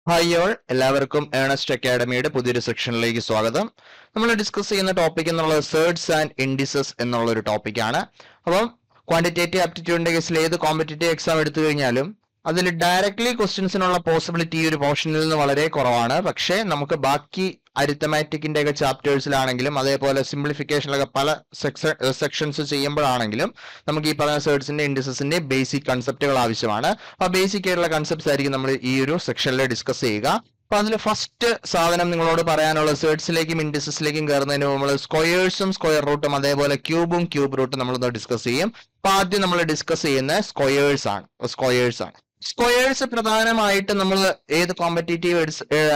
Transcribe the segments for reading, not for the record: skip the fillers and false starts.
Hi all, എല്ലാവർക്കും Ernest അക്കാഡമിയുടെ പുതിയൊരു സെക്ഷനിലേക്ക് സ്വാഗതം. നമ്മൾ ഡിസ്കസ് ചെയ്യുന്ന ടോപ്പിക് എന്നുള്ളത് സേർഡ്സ് ആൻഡ് ഇൻഡിസസ് എന്നുള്ള ഒരു ടോപ്പിക്കാണ്. അപ്പം ക്വാണ്ടിറ്റേറ്റീവ് ആപ്റ്റിറ്റ്യൂഡിന്റെ കേസിൽ ഏത് കോമ്പറ്റേറ്റീവ് എക്സാം എടുത്തു കഴിഞ്ഞാലും അതിൽ ഡയറക്ട്ലി ക്വസ്റ്റ്യൻസിനുള്ള പോസിബിലിറ്റി ഈ ഒരു പോർഷനിൽ നിന്ന് വളരെ കുറവാണ്. പക്ഷേ നമുക്ക് ബാക്കി അരിത്തമാറ്റിക്കിന്റെ ഒക്കെ ചാപ്റ്റേഴ്സിലാണെങ്കിലും അതേപോലെ സിംപ്ലിഫിക്കേഷനിലൊക്കെ പല സെക്ഷൻസ് ചെയ്യുമ്പോഴാണെങ്കിലും നമുക്ക് ഈ പറഞ്ഞ സേർഡ്സിന്റെ ഇൻഡിസസിന്റെ ബേസിക് കൺസെപ്റ്റുകൾ ആവശ്യമാണ്. ആ ബേസിക് ആയിട്ടുള്ള കൺസെപ്റ്റ്സ് ആയിരിക്കും നമ്മൾ ഈ ഒരു സെക്ഷനിൽ ഡിസ്കസ് ചെയ്യുക. അപ്പൊ അതിൽ ഫസ്റ്റ് സാധനം നിങ്ങളോട് പറയാനുള്ള സേർഡ്സിലേക്കും ഇൻഡിസസിലേക്കും കയറുന്നതിന് നമ്മൾ സ്ക്വയേഴ്സും സ്ക്വയർ റൂട്ടും അതേപോലെ ക്യൂബും ക്യൂബ് റൂട്ടും നമ്മളൊന്ന് ഡിസ്കസ് ചെയ്യും. അപ്പൊ ആദ്യം നമ്മൾ ഡിസ്കസ് ചെയ്യുന്ന സ്ക്വയേഴ്സ് ആണ്. സ്ക്വയേഴ്സ് പ്രധാനമായിട്ട് നമ്മൾ ഏത് കോമ്പറ്റേറ്റീവ്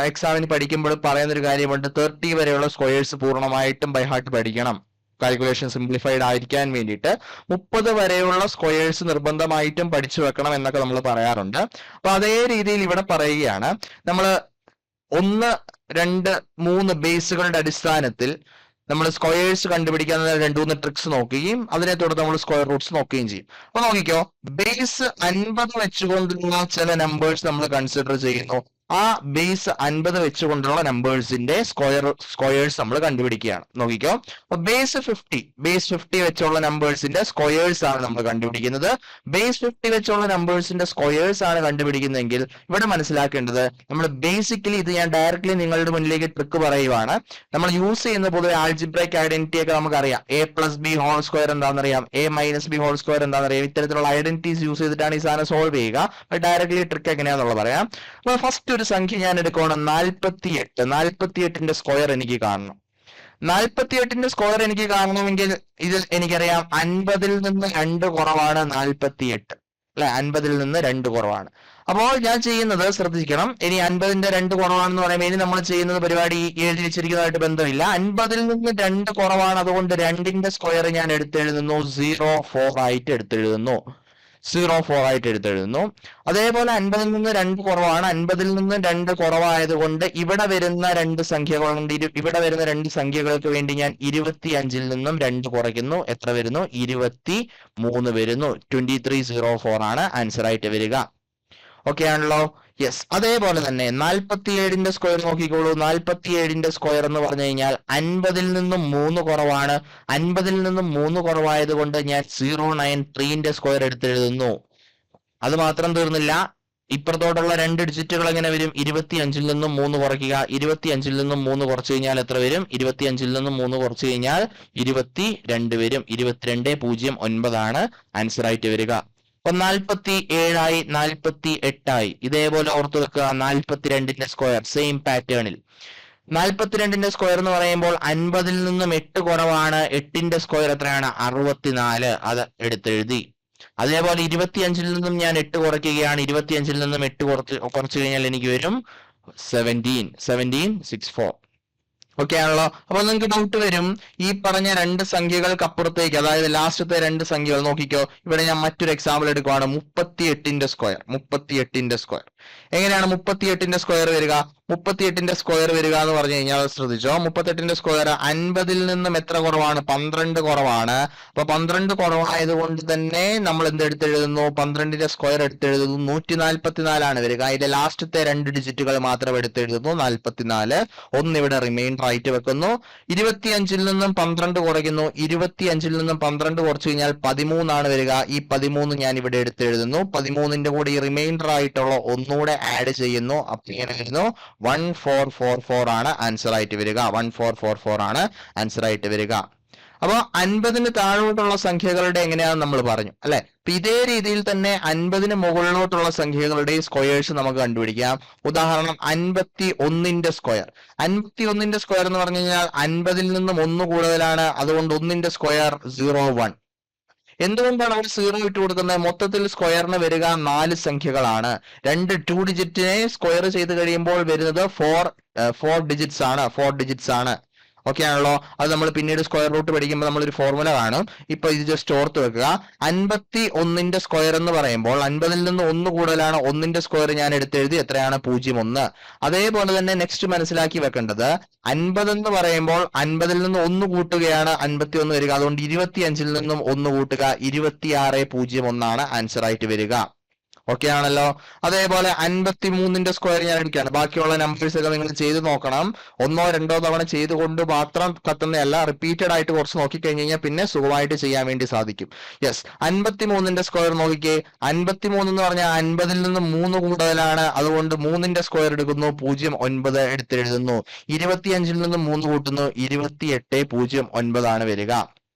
എക്സാമിന് പഠിക്കുമ്പോൾ പറയുന്ന ഒരു കാര്യമുണ്ട്, 30 വരെയുള്ള സ്ക്വയേഴ്സ് പൂർണ്ണമായിട്ടും ബൈ ഹാർട്ട് പഠിക്കണം. കാൽക്കുലേഷൻ സിംപ്ലിഫൈഡ് ആയിരിക്കാൻ വേണ്ടിയിട്ട് 30 വരെയുള്ള സ്ക്വയേഴ്സ് നിർബന്ധമായിട്ടും പഠിച്ചു വെക്കണം എന്നൊക്കെ നമ്മൾ പറയാറുണ്ട്. അപ്പൊ അതേ രീതിയിൽ ഇവിടെ പറയുകയാണ്, നമ്മൾ 1, 2, 3 ബേസുകളുടെ അടിസ്ഥാനത്തിൽ നമ്മൾ സ്ക്വയേഴ്സ് കണ്ടുപിടിക്കാൻ 2-3 ട്രിക്സ് നോക്കുകയും അതിനെ തുടർന്ന് നമ്മൾ സ്ക്വയർ റൂട്ട്സ് നോക്കുകയും ചെയ്യും. അപ്പൊ നോക്കിക്കോ, ബേസ് 50 വെച്ചുകൊണ്ടുള്ള ചില നമ്പേഴ്സ് നമ്മൾ കൺസിഡർ ചെയ്യുന്നു. ആ ബേസ് 50 വെച്ചുകൊണ്ടുള്ള നമ്പേഴ്സിന്റെ സ്ക്വയേഴ്സ് നമ്മൾ കണ്ടുപിടിക്കുകയാണ്. നോക്കിക്കോ, അപ്പൊ ബേസ് 50 വെച്ചുള്ള നമ്പേഴ്സിന്റെ സ്ക്വയേഴ്സ് ആണ് നമ്മൾ കണ്ടുപിടിക്കുന്നത്. ബേസ് 50 വെച്ചുള്ള നമ്പേഴ്സിന്റെ സ്ക്വയേഴ്സ് ആണ് കണ്ടുപിടിക്കുന്നതെങ്കിൽ ഇവിടെ മനസ്സിലാക്കേണ്ടത്, നമ്മൾ ബേസിക്കലി ഇത് ഞാൻ ഡയറക്ട്ലി നിങ്ങളുടെ മുന്നിലേക്ക് ട്രിക്ക് പറയുവാണ്. നമ്മൾ യൂസ് ചെയ്യുന്ന പൊതുവെ ആൾജിബ്രൈക് ഐഡന്റിറ്റി ഒക്കെ നമുക്കറിയാം. A+B ഹോൾ സ്ക്വയർ എന്താണെന്നറിയാം, A-B ഹോൾ സ്ക്വയർ എന്താണെന്നറിയാം. ഇത്തരത്തിലുള്ള ഐഡന്റിറ്റീസ് യൂസ് ചെയ്തിട്ടാണ് ഈ സാധനം സോൾവ് ചെയ്യുക. ഡയറക്ട്ലി ട്രിക്ക് എങ്ങനെയാണെന്നുള്ളത് പറയാം. അപ്പൊ ഫസ്റ്റ് ഒരു സംഖ്യ ഞാൻ എടുക്കണം, 48. 48ന്റെ സ്ക്വയർ എനിക്ക് കാണണം. 48ന്റെ സ്ക്വയർ എനിക്ക് കാണണമെങ്കിൽ ഇതിൽ എനിക്കറിയാം 50-ൽ നിന്ന് 2 കുറവാണ് 48 അല്ലെ, 50-ൽ നിന്ന് 2 കുറവാണ്. അപ്പോൾ ഞാൻ ചെയ്യുന്നത് ശ്രദ്ധിക്കണം. ഇനി 50ന്റെ 2 കുറവാണെന്ന് പറയുമ്പോൾ ഇനി നമ്മൾ ചെയ്യുന്നത് പരിപാടി എഴുതി വെച്ചിരിക്കുന്നതായിട്ട് ബന്ധമില്ല. 50-ൽ നിന്ന് 2 കുറവാണ്, അതുകൊണ്ട് 2ന്റെ സ്ക്വയർ ഞാൻ എടുത്തെഴുതുന്നു 04 ആയിട്ട് എടുത്തെഴുതുന്നു. അതേപോലെ 50-ൽ നിന്ന് 2 കുറവാണ്. 50-ൽ നിന്ന് 2 കുറവായതുകൊണ്ട് ഇവിടെ വരുന്ന 2 സംഖ്യകളുണ്ട്. ഇവിടെ വരുന്ന 2 സംഖ്യകൾക്ക് വേണ്ടി ഞാൻ 25-ൽ നിന്നും 2 കുറയ്ക്കുന്നു. എത്ര വരുന്നു? 23 വരുന്നു. 2304 ആണ് ആൻസർ ആയിട്ട് വരിക. ഓക്കെ ആണല്ലോ? യെസ്. അതേപോലെ തന്നെ 47ന്റെ സ്ക്വയർ നോക്കിക്കോളൂ. 47ന്റെ സ്ക്വയർ എന്ന് പറഞ്ഞു കഴിഞ്ഞാൽ 50-ൽ നിന്നും 3 കുറവാണ്. 50-ൽ നിന്നും 3 കുറവായത് കൊണ്ട് ഞാൻ 093ന്റെ സ്ക്വയർ എടുത്തെഴുതുന്നു. അത് മാത്രം തീർന്നില്ല, ഇപ്പുറത്തോട്ടുള്ള 2 ഡിജിറ്റുകൾ എങ്ങനെ വരും? 25-ൽ നിന്നും 3 കുറയ്ക്കുക. 25-ൽ നിന്നും 3 കുറച്ചു കഴിഞ്ഞാൽ എത്ര വരും? 25-ൽ നിന്നും 3 കുറച്ചു കഴിഞ്ഞാൽ 22 വരും. 2209 ആണ് ആൻസർ ആയിട്ട് വരിക. അപ്പൊ 47 ആയി, 48 ആയി. ഇതേപോലെ ഓർത്തു വെക്കുക. 42ന്റെ സ്ക്വയർ സെയിം പാറ്റേണിൽ. 42ന്റെ സ്ക്വയർ എന്ന് പറയുമ്പോൾ 50-ൽ നിന്നും 8 കുറവാണ്. 8ന്റെ സ്ക്വയർ എത്രയാണ്? 64. അത് എടുത്തെഴുതി. അതേപോലെ 25-ൽ നിന്നും ഞാൻ 8 കുറയ്ക്കുകയാണ്. 25-ൽ നിന്നും 8 കുറച്ചു കഴിഞ്ഞാൽ എനിക്ക് വരും 1764. ഓക്കെ ആണല്ലോ? അപ്പൊ നിങ്ങൾക്ക് ഡൗട്ട് വരും, ഈ പറഞ്ഞ 2 സംഖ്യകൾക്ക് അപ്പുറത്തേക്ക്, അതായത് ലാസ്റ്റത്തെ 2 സംഖ്യകൾ നോക്കിക്കോ. ഇവിടെ ഞാൻ മറ്റൊരു എക്സാമ്പിൾ എടുക്കുവാണ്. 38ന്റെ സ്ക്വയർ എങ്ങനെയാണ് 38ന്റെ സ്ക്വയർ വരിക? 38ന്റെ സ്ക്വയർ വരിക എന്ന് പറഞ്ഞു കഴിഞ്ഞാൽ ശ്രദ്ധിച്ചോ, 38ന്റെ സ്ക്വയർ 50-ൽ നിന്നും എത്ര കുറവാണ്? 12 കുറവാണ്. അപ്പൊ 12 കുറവായത് കൊണ്ട് തന്നെ നമ്മൾ എന്ത് എടുത്തെഴുതുന്നു? 12ന്റെ സ്ക്വയർ എടുത്തെഴുതുന്നു. 144 ആണ് വരിക. അതിന്റെ ലാസ്റ്റത്തെ 2 ഡിജിറ്റുകൾ മാത്രം എടുത്തെഴുതുന്നു. 44. 1 ഇവിടെ റിമൈൻഡർ ആയിട്ട് വെക്കുന്നു. 25-ൽ നിന്നും 12 കുറയ്ക്കുന്നു. 25-ൽ നിന്നും 12 കുറച്ചു കഴിഞ്ഞാൽ 13 ആണ് വരിക. ഈ 13 ഞാൻ ഇവിടെ എടുത്തെഴുതുന്നു. 13ന്റെ കൂടെ ഈ റിമൈൻഡർ ആയിട്ടുള്ള ഒന്നുകൂടെ ആഡ് ചെയ്യുന്നു. അപ്പൊ ഇങ്ങനെ വരുന്നു 1444 ആണ് ആൻസർ ആയിട്ട് വരിക. 1444 ആണ് ആൻസർ ആയിട്ട് വരിക. അപ്പൊ 50-ന് താഴോട്ടുള്ള സംഖ്യകളുടെ എങ്ങനെയാണെന്ന് നമ്മൾ പറഞ്ഞു അല്ലെ. ഇതേ രീതിയിൽ തന്നെ 50-ന് മുകളിലോട്ടുള്ള സംഖ്യകളുടെ സ്ക്വയേഴ്സ് നമുക്ക് കണ്ടുപിടിക്കാം. ഉദാഹരണം 51ന്റെ സ്ക്വയർ. 51ന്റെ സ്ക്വയർ എന്ന് പറഞ്ഞു കഴിഞ്ഞാൽ 50-ൽ നിന്നും 1 കൂടുതലാണ്, അതുകൊണ്ട് 1ന്റെ സ്ക്വയർ 01. എന്തുകൊണ്ടാണ് അവർ 0 ഇട്ട് കൊടുക്കുന്നത്? മൊത്തത്തിൽ സ്ക്വയറിന് വരിക 4 സംഖ്യകളാണ്. 2 ഡിജിറ്റിനെ സ്ക്വയർ ചെയ്ത് കഴിയുമ്പോൾ വരുന്നത് 4 ഡിജിറ്റ്സ് ആണ്. ഓക്കെ ആണല്ലോ? അത് നമ്മൾ പിന്നീട് സ്ക്വയർ റൂട്ട് പഠിക്കുമ്പോൾ നമ്മളൊരു ഫോർമുല കാണും. ഇപ്പൊ ഇത് ജസ്റ്റ് ഓർത്ത് വെക്കുക. 51ന്റെ സ്ക്വയർ എന്ന് പറയുമ്പോൾ 50-ൽ നിന്ന് 1 കൂടുതലാണ്. 1ന്റെ സ്ക്വയർ ഞാൻ എടുത്തെഴുതി. എത്രയാണ്? 01. അതേപോലെ തന്നെ നെക്സ്റ്റ് മനസ്സിലാക്കി വെക്കേണ്ടത്, 50 എന്ന് പറയുമ്പോൾ 50-ൽ നിന്ന് 1 കൂട്ടുകയാണ് 51 വരിക. അതുകൊണ്ട് 25-ൽ നിന്നും 1 കൂട്ടുക. 2601 ആണ് ആൻസർ ആയിട്ട് വരിക. ഓക്കെ ആണല്ലോ. അതേപോലെ 53ന്റെ സ്ക്വയർ ഞാൻ എടുക്കുകയാണ്. ബാക്കിയുള്ള നമ്പേഴ്സ് ഒക്കെ നിങ്ങൾ ചെയ്ത് നോക്കണം. ഒന്നോ രണ്ടോ തവണ ചെയ്തുകൊണ്ട് മാത്രം കത്തുന്നതല്ല, റിപ്പീറ്റഡ് ആയിട്ട് കുറച്ച് നോക്കിക്കഴിഞ്ഞ് കഴിഞ്ഞാൽ പിന്നെ സുഖമായിട്ട് ചെയ്യാൻ വേണ്ടി സാധിക്കും. യെസ്, 53ന്റെ സ്ക്വയർ നോക്കിക്കേ. 53 എന്ന് പറഞ്ഞാൽ 50ൽ നിന്ന് 3 കൂടുതലാണ്, അതുകൊണ്ട് 3ന്റെ സ്ക്വയർ എടുക്കുന്നു, 0.9 എടുത്തെഴുതുന്നു. 25ൽ നിന്ന് 3 കൂട്ടുന്നു, 28.09 ആണ് വരിക.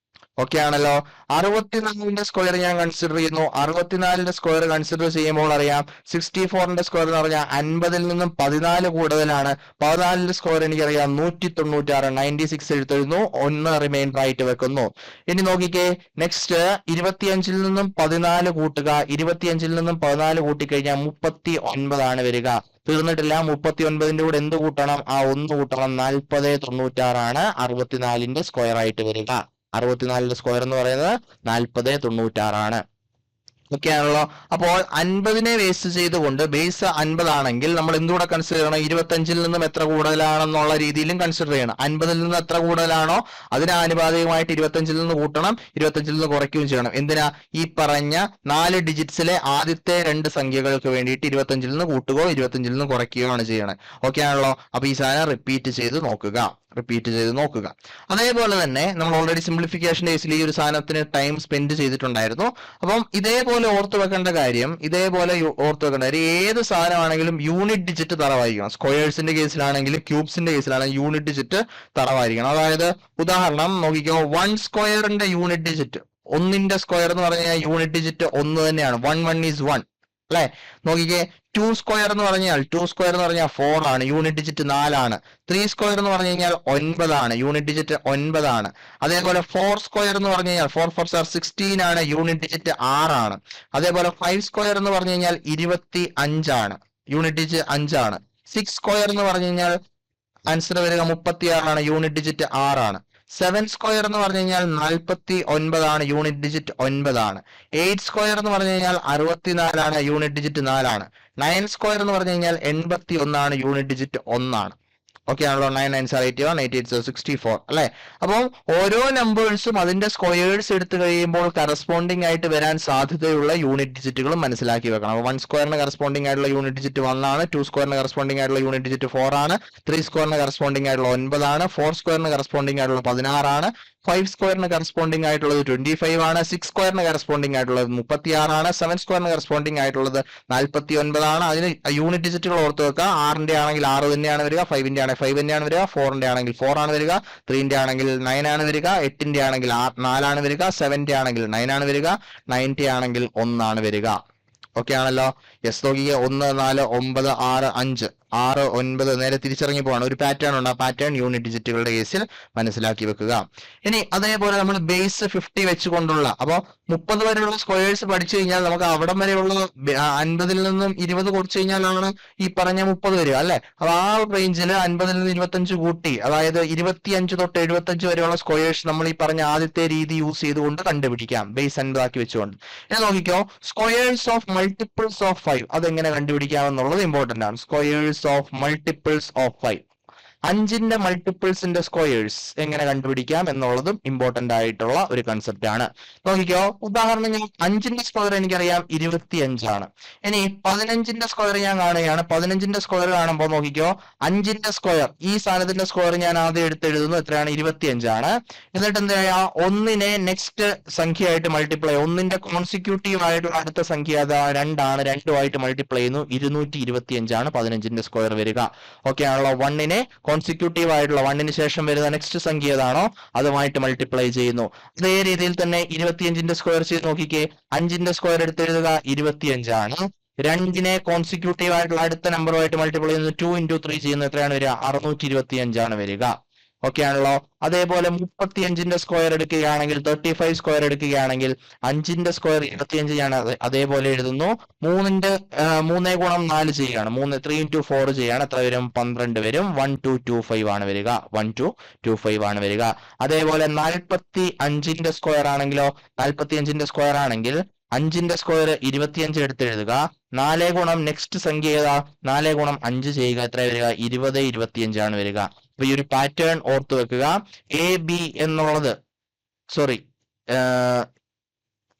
ഓക്കെ ആണല്ലോ. 64ന്റെ സ്ക്വയർ ഞാൻ കൺസിഡർ ചെയ്യുന്നു. 64ന്റെ സ്ക്വയർ കൺസിഡർ ചെയ്യുമ്പോൾ അറിയാം 64ന്റെ സ്ക്വയർ എന്ന് പറഞ്ഞാൽ 50ൽ നിന്നും 14 കൂടുതലാണ്. 14ന്റെ സ്ക്വയർ എനിക്കറിയാം 196, 96 എടുത്തെഴുതുന്നു, 1 റിമൈൻഡർ ആയിട്ട് വെക്കുന്നു. ഇനി നോക്കിക്കേ, നെക്സ്റ്റ് 25ൽ നിന്നും 14 കൂട്ടുക. 25ൽ നിന്നും 14 കൂട്ടിക്കഴിഞ്ഞാൽ 39 ആണ് വരിക. തീർന്നിട്ടില്ല. 39ന്റെ കൂടെ എന്ത് കൂട്ടണം? ആ 1 കൂട്ടണം. 40.96 ആണ് 64ന്റെ സ്ക്വയർ ആയിട്ട് വരിക. 64ന്റെ സ്ക്വയർ എന്ന് പറയുന്നത് 40.96 ആണ്. ഓക്കെ ആണല്ലോ. അപ്പോൾ 50നെ വേസ്റ്റ് ചെയ്തുകൊണ്ട് ബേസ് 50 ആണെങ്കിൽ നമ്മൾ എന്തുകൂടെ കൺസിഡർ ചെയ്യണം? 25ൽ നിന്നും എത്ര കൂടുതലാണെന്നുള്ള രീതിയിലും കൺസിഡർ ചെയ്യണം. 50ൽ നിന്ന് എത്ര കൂടുതലാണോ അതിന് ആനുപാതികമായിട്ട് 25ൽ നിന്ന് കൂട്ടണം, 25ൽ നിന്ന് കുറയ്ക്കുകയും ചെയ്യണം. എന്തിനാ? ഈ പറഞ്ഞ 4 ഡിജിറ്റ്സിലെ ആദ്യത്തെ 2 സംഖ്യകൾക്ക് വേണ്ടിയിട്ട് 25ൽ നിന്ന് കൂട്ടുകയോ 25ൽ നിന്ന് കുറയ്ക്കുകയോ ആണ് ചെയ്യണത്. ഓക്കെ ആണല്ലോ. അപ്പൊ ഈ സാധനം റിപ്പീറ്റ് ചെയ്ത് നോക്കുക. അതേപോലെ തന്നെ നമ്മൾ ഓൾറെഡി സിംപ്ലിഫിക്കേഷൻ കേസിൽ ഈ ഒരു സാധനത്തിന് ടൈം സ്പെൻഡ് ചെയ്തിട്ടുണ്ടായിരുന്നു. അപ്പം ഇതേപോലെ ഓർത്തു വെക്കേണ്ട കാര്യം ഏത് സാധനമാണെങ്കിലും യൂണിറ്റ് ഡിജിറ്റ് തറവായിരിക്കണം. സ്ക്വയേഴ്സിന്റെ കേസിലാണെങ്കിലും ക്യൂബ്സിന്റെ കേസിലാണെങ്കിലും യൂണിറ്റ് ഡിജിറ്റ് തറവായിരിക്കണം. അതായത് ഉദാഹരണം നോക്കിക്കോ, 1 സ്ക്വയറിന്റെ യൂണിറ്റ് ഡിജിറ്റ്, 1ന്റെ സ്ക്വയർ എന്ന് പറഞ്ഞാൽ യൂണിറ്റ് ഡിജിറ്റ് 1 തന്നെയാണ്. 1 is 1 അല്ലെ? നോക്കിക്കേ, 2 സ്ക്വയർ എന്ന് പറഞ്ഞാൽ 4 ആണ്, യൂണിറ്റ് ഡിജിറ്റ് 4 ആണ്. 3 സ്ക്വയർ എന്ന് പറഞ്ഞു കഴിഞ്ഞാൽ 9 ആണ്, യൂണിറ്റ് ഡിജിറ്റ് 9 ആണ്. അതേപോലെ 4 സ്ക്വയർ എന്ന് പറഞ്ഞു കഴിഞ്ഞാൽ 4 4 16 ആണ്, യൂണിറ്റ് ഡിജിറ്റ് 6 ആണ്. അതേപോലെ 5 സ്ക്വയർ എന്ന് പറഞ്ഞു കഴിഞ്ഞാൽ 25 ആണ്, യൂണിറ്റ് ഡിജിറ്റ് 5 ആണ്. 6 സ്ക്വയർ എന്ന് പറഞ്ഞു കഴിഞ്ഞാൽ ആൻസർ വരിക 36 ആണ്, യൂണിറ്റ് ഡിജിറ്റ് 6 ആണ്. 7 സ്ക്വയർ എന്ന് പറഞ്ഞു കഴിഞ്ഞാൽ 49 ആണ്, യൂണിറ്റ് ഡിജിറ്റ് 9 ആണ്. 8 സ്ക്വയർ എന്ന് പറഞ്ഞു കഴിഞ്ഞാൽ 64 ആണ്, യൂണിറ്റ് ഡിജിറ്റ് 4 ആണ്. 9 സ്ക്വയർ എന്ന് പറഞ്ഞു കഴിഞ്ഞാൽ 81 ആണ്, യൂണിറ്റ് ഡിജിറ്റ് 1 ആണ്. ഓക്കെ ആണല്ലോ. 9 9 81, 8 8 64 അല്ലെ? അപ്പം ഓരോ നമ്പേഴ്സും അതിന്റെ സ്ക്വയേഴ്സ് എടുത്തു കഴിയുമ്പോൾ കറസ്പോണ്ടിങ് ആയിട്ട് വരാൻ സാധ്യതയുള്ള യൂണിറ്റ് ഡിജിറ്റുകളും മനസ്സിലാക്കി വെക്കണം. 1 സ്ക്വയറിന് കറസ്പോണ്ടിങ് ആയിട്ടുള്ള യൂണിറ്റ് ഡിജിറ്റ് 1 ആണ്, 2 സ്ക്വയറിന് കറസ്പോണ്ടിങ് ആയിട്ടുള്ള യൂണിറ്റ് ഡിജിറ്റ് 4 ആണ്, 3 സ്ക്വയറിന് കറസ്പോണ്ടിങ് ആയിട്ടുള്ള 9 ആണ്, 4 സ്ക്വയറിന് കറസ്പോണ്ടിങ് ആയിട്ടുള്ള 16 ആണ്, 5 സ്ക്വയറിന് കറസ്പോണ്ടിങ് ആയിട്ടുള്ളത് 25 ആണ്, 6 സ്ക്വയറിന് കറസ്പോണ്ടിങ് ആയിട്ടുള്ളത് 36 ആണ്, 7 സ്ക്വയറിന് കറസ്പോണ്ടിങ് ആയിട്ടുള്ളത് 49 ആണ്. അതിന് യൂണിറ്റ് ഡിജിറ്റുകൾ ഓർത്ത് വെക്കുക. 6ന്റെ ആണെങ്കിൽ 6 തന്നെയാണ് വരിക, 5ന്റെ ആണെങ്കിൽ 5 തന്നെയാണ് വരിക, 4ന്റെ ആണെങ്കിൽ 4 ആണ് വരിക, 3ന്റെ ആണെങ്കിൽ 9 ആണ് വരിക, 8ന്റെ ആണെങ്കിൽ 4 ആണ് വരിക, 7ന്റെ ആണെങ്കിൽ 9 ആണ് വരിക, 9ന്റെ ആണെങ്കിൽ 1 ആണ് വരിക. ഓക്കെ ആണല്ലോ. യെസ്, നോക്കിക്കുക, 1 4 9 6 5 6 9 നേരെ തിരിച്ചിറങ്ങി പോവാണ്. ഒരു പാറ്റേൺ ഉണ്ട്. ആ പാറ്റേൺ യൂണിറ്റ് ഡിജിറ്റുകളുടെ കേസിൽ മനസ്സിലാക്കി വെക്കുക. ഇനി അതേപോലെ നമ്മൾ ബേസ് 50 വെച്ചുകൊണ്ടുള്ള, അപ്പൊ 30 വരെയുള്ള സ്ക്വയേഴ്സ് പഠിച്ചു കഴിഞ്ഞാൽ നമുക്ക് അവിടം വരെയുള്ള 50ൽ നിന്നും 20 കുറച്ച് കഴിഞ്ഞാലാണ് ഈ പറഞ്ഞ 30 വരിക അല്ലെ? അപ്പൊ ആ റേഞ്ചിൽ 50ൽ നിന്ന് 25 കൂട്ടി, അതായത് 25 തൊട്ട് 75 വരെയുള്ള സ്ക്വയേഴ്സ് നമ്മൾ ഈ പറഞ്ഞ ആദ്യത്തെ രീതി യൂസ് ചെയ്തുകൊണ്ട് കണ്ടുപിടിക്കാം, ബേസ് 50 ആക്കി വെച്ചുകൊണ്ട്. ഇനി നോക്കിക്കോ, സ്ക്വയേഴ്സ് ഓഫ് മൾട്ടിപ്പിൾസ് ഓഫ് 5 അതെങ്ങനെ കണ്ടുപിടിക്കാം എന്നുള്ളത് ഇമ്പോർട്ടന്റ് ആണ്. സ്ക്വയേഴ്സ് ഓഫ് മൾട്ടിപ്പിൾസ് ഓഫ് 5, 5ന്റെ മൾട്ടിപ്പിൾസിന്റെ സ്ക്വയേഴ്സ് എങ്ങനെ കണ്ടുപിടിക്കാം എന്നുള്ളതും ഇമ്പോർട്ടന്റ് ആയിട്ടുള്ള ഒരു കൺസെപ്റ്റ് ആണ്. നോക്കിക്കോ, ഉദാഹരണം ഞാൻ 5ന്റെ സ്ക്വയർ എനിക്കറിയാം 25 ആണ്. ഇനി 15ന്റെ സ്ക്വയർ ഞാൻ കാണുകയാണ്. 15ന്റെ സ്ക്വയർ കാണുമ്പോൾ നോക്കിക്കോ, 5ന്റെ സ്ക്വയർ, ഈ സാധനത്തിന്റെ സ്ക്വയർ ഞാൻ ആദ്യം എടുത്തെഴുതുന്നു. എത്രയാണ്? 25 ആണ്. എന്നിട്ട് എന്താ ചെയ്യാ, 1നെ നെക്സ്റ്റ് സംഖ്യയായിട്ട് മൾട്ടിപ്ലൈ, 1ന്റെ കോൺസിക്യൂട്ടീവ് ആയിട്ടുള്ള അടുത്ത സംഖ്യ 2 ആണ്, 2ആയിട്ട് മൾട്ടിപ്ലൈ ചെയ്യുന്നു. 225 ആണ് 15ന്റെ സ്ക്വയർ വരിക. ഓക്കെ ആണല്ലോ. 1നെ കോൺസിക്യൂട്ടീവ് ആയിട്ടുള്ള 1ന് ശേഷം വരുന്ന നെക്സ്റ്റ് സംഖ്യ ഏതാണോ അതുമായിട്ട് മൾട്ടിപ്ലൈ ചെയ്യുന്നു. അതേ രീതിയിൽ തന്നെ 25ന്റെ സ്ക്വയർ ചെയ്ത് നോക്കിക്കേ. 5ന്റെ സ്ക്വയർ എടുത്തെഴുതുക, 25 ആണ്. 2നെ കോൺസിക്യൂട്ടീവ് ആയിട്ടുള്ള അടുത്ത നമ്പറുമായിട്ട് മൾട്ടിപ്ലൈ ചെയ്യുന്നു. 2 into 3 ചെയ്യുന്നത് എത്രയാണ് വരിക? 625 ആണ് വരിക. ഓക്കെ ആണല്ലോ. അതേപോലെ 35ന്റെ സ്ക്വയർ എടുക്കുകയാണെങ്കിൽ, 35 സ്ക്വയർ എടുക്കുകയാണെങ്കിൽ 5ന്റെ സ്ക്വയർ 25 ആണ്. അതേപോലെ എഴുതുന്നു. 3 ഗുണം 4 ചെയ്യുകയാണ്. 3 into 4 ചെയ്യാണ്. എത്ര വരും? 12 വരും. 1225 ആണ് വരിക. 1225 ആണ് വരിക. അതേപോലെ 45ന്റെ സ്ക്വയർ ആണെങ്കിലോ, 45ന്റെ സ്ക്വയർ ആണെങ്കിൽ 5ന്റെ സ്ക്വയർ 25 എടുത്തെഴുതുക. 4 ഗുണം നെക്സ്റ്റ് സംഖ്യ ഏതാ? 4 ഗുണം 5 ചെയ്യുക. എത്ര വരിക? 20 25 ആണ് വരിക. അപ്പൊ ഈ ഒരു പാറ്റേൺ ഓർത്തു വെക്കുക. എ ബി എന്നുള്ളത്, സോറി,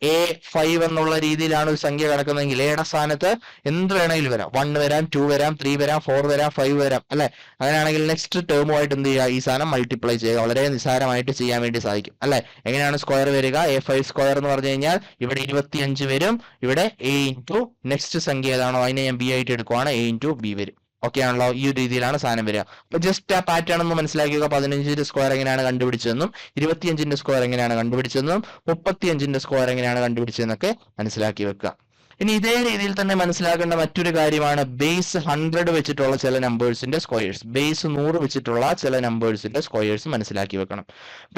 A5 എന്നുള്ള രീതിയിലാണ് ഒരു സംഖ്യ കിടക്കുന്നതെങ്കിൽ എയുടെ സ്ഥാനത്ത് എന്ത് വേണമെങ്കിലും വരാം, 1 വരാം, 2 വരാം, 3 വരാം, 4 വരാം, 5 വരാം, അല്ലെ? അങ്ങനെയാണെങ്കിൽ നെക്സ്റ്റ് ടേമുമായിട്ട് എന്ത് ചെയ്യുക, ഈ സാധനം മൾട്ടിപ്ലൈ ചെയ്യുക. വളരെ നിസ്സാരമായിട്ട് ചെയ്യാൻ വേണ്ടി സാധിക്കും, അല്ലെ? എങ്ങനെയാണ് സ്ക്വയർ വരിക? A5 സ്ക്വയർ എന്ന് പറഞ്ഞു കഴിഞ്ഞാൽ ഇവിടെ 25 വരും, ഇവിടെ A ഇൻറ്റു നെക്സ്റ്റ് സംഖ്യ ഏതാണോ അതിനെ ഞാൻ B ആയിട്ട് എടുക്കുവാണ്, A ഇൻറ്റു B വരും. ഓക്കെ ആണല്ലോ? ഈ ഒരു രീതിയിലാണ് സാധനം വരിക. അപ്പൊ ജസ്റ്റ് ആ പാറ്റേൺ ഒന്ന് മനസ്സിലാക്കുക. 15ന്റെ സ്ക്വയർ എങ്ങനെയാണ് കണ്ടുപിടിച്ചതെന്നും 25ന്റെ സ്ക്വയർ എങ്ങനെയാണ് കണ്ടുപിടിച്ചതെന്നും 35ന്റെ സ്ക്വയർ എങ്ങനെയാണ് കണ്ടുപിടിച്ചതെന്നൊക്കെ മനസ്സിലാക്കി വെക്കുക. ഇനി ഇതേ രീതിയിൽ തന്നെ മനസ്സിലാക്കേണ്ട മറ്റൊരു കാര്യമാണ് ബേസ് 100 വെച്ചിട്ടുള്ള ചില നമ്പേഴ്സിന്റെ സ്ക്വയേഴ്സ്. ബേസ് 100 വെച്ചിട്ടുള്ള ചില നമ്പേഴ്സിന്റെ സ്ക്വയേഴ്സ് മനസ്സിലാക്കി വെക്കണം.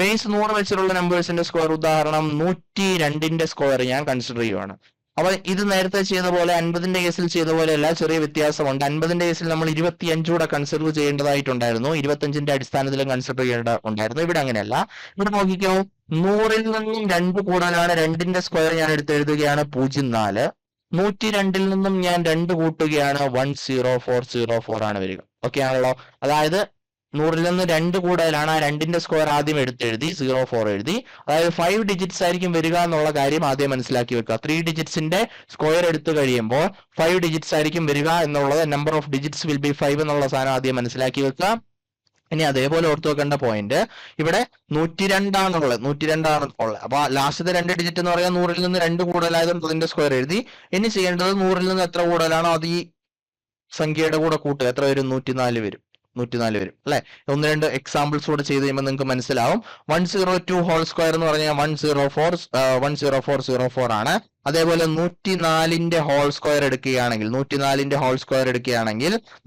ബേസ് 100 വെച്ചിട്ടുള്ള നമ്പേഴ്സിന്റെ സ്ക്വയർ, ഉദാഹരണം 102ന്റെ സ്ക്വയർ ഞാൻ കൺസിഡർ ചെയ്യുവാണ്. അപ്പൊ ഇത് നേരത്തെ ചെയ്ത പോലെ 50ന്റെ കേസിൽ ചെയ്ത പോലെയല്ല, ചെറിയ വ്യത്യാസമുണ്ട്. 50ന്റെ കേസിൽ നമ്മൾ 25 കൂടെ കൺസിഡർ ചെയ്യേണ്ടതായിട്ടുണ്ടായിരുന്നു, 25ന്റെ അടിസ്ഥാനത്തിലും കൺസിഡർ ചെയ്യേണ്ട ഉണ്ടായിരുന്നു. ഇവിടെ അങ്ങനെയല്ല. ഇവിടെ നോക്കിക്കോ, 100ൽ നിന്നും 2 കൂടുതലാണ്, 2ന്റെ സ്ക്വയർ ഞാൻ എഴുതുകയാണ് 04. 102ൽ നിന്നും ഞാൻ 2 കൂട്ടുകയാണ് 10404 ആണ് വരിക. ഓക്കെ ആണല്ലോ? അതായത് 100ൽ നിന്ന് 2 കൂടുതലാണ്, ആ 2ന്റെ സ്ക്വയർ ആദ്യം എഴുതി 04 എഴുതി. അതായത് 5 ഡിജിറ്റ്സ് ആയിരിക്കും വരിക എന്നുള്ള കാര്യം ആദ്യം മനസ്സിലാക്കി വെക്കുക. 3 ഡിജിറ്റ്സിന്റെ സ്ക്വയർ എടുത്തു കഴിയുമ്പോൾ 5 ഡിജിറ്റ്സ് ആയിരിക്കും വരിക എന്നുള്ളത്, number of digits will B 5 എന്നുള്ള സാധനം ആദ്യം മനസ്സിലാക്കി വെക്കുക. ഇനി അതേപോലെ ഓർത്ത് വെക്കേണ്ട പോയിന്റ്, ഇവിടെ 102 ആണുള്ളത്. അപ്പൊ ലാസ്റ്റത്തെ 2 ഡിജിറ്റ് എന്ന് പറയാൻ 100ൽ നിന്ന് 2 കൂടുതലായതുകൊണ്ട് അതിന്റെ സ്ക്വയർ എഴുതി. ഇനി ചെയ്യേണ്ടത് 100ൽ നിന്ന് എത്ര കൂടുതലാണോ അത് ഈ സംഖ്യയുടെ കൂടെ കൂട്ടുക. എത്ര വരും? 104 വരും. 104 വരും, അല്ലെ? 1-2 എക്സാമ്പിൾസ് കൂടെ ചെയ്ത് കഴിയുമ്പോൾ നിങ്ങൾക്ക് മനസ്സിലാവും. 102 ഹോൾ സ്ക്വയർ എന്ന് പറഞ്ഞാൽ 10404 ആണ്. അതേപോലെ 104ന്റെ ഹോൾ സ്ക്വയർ എടുക്കുകയാണെങ്കിൽ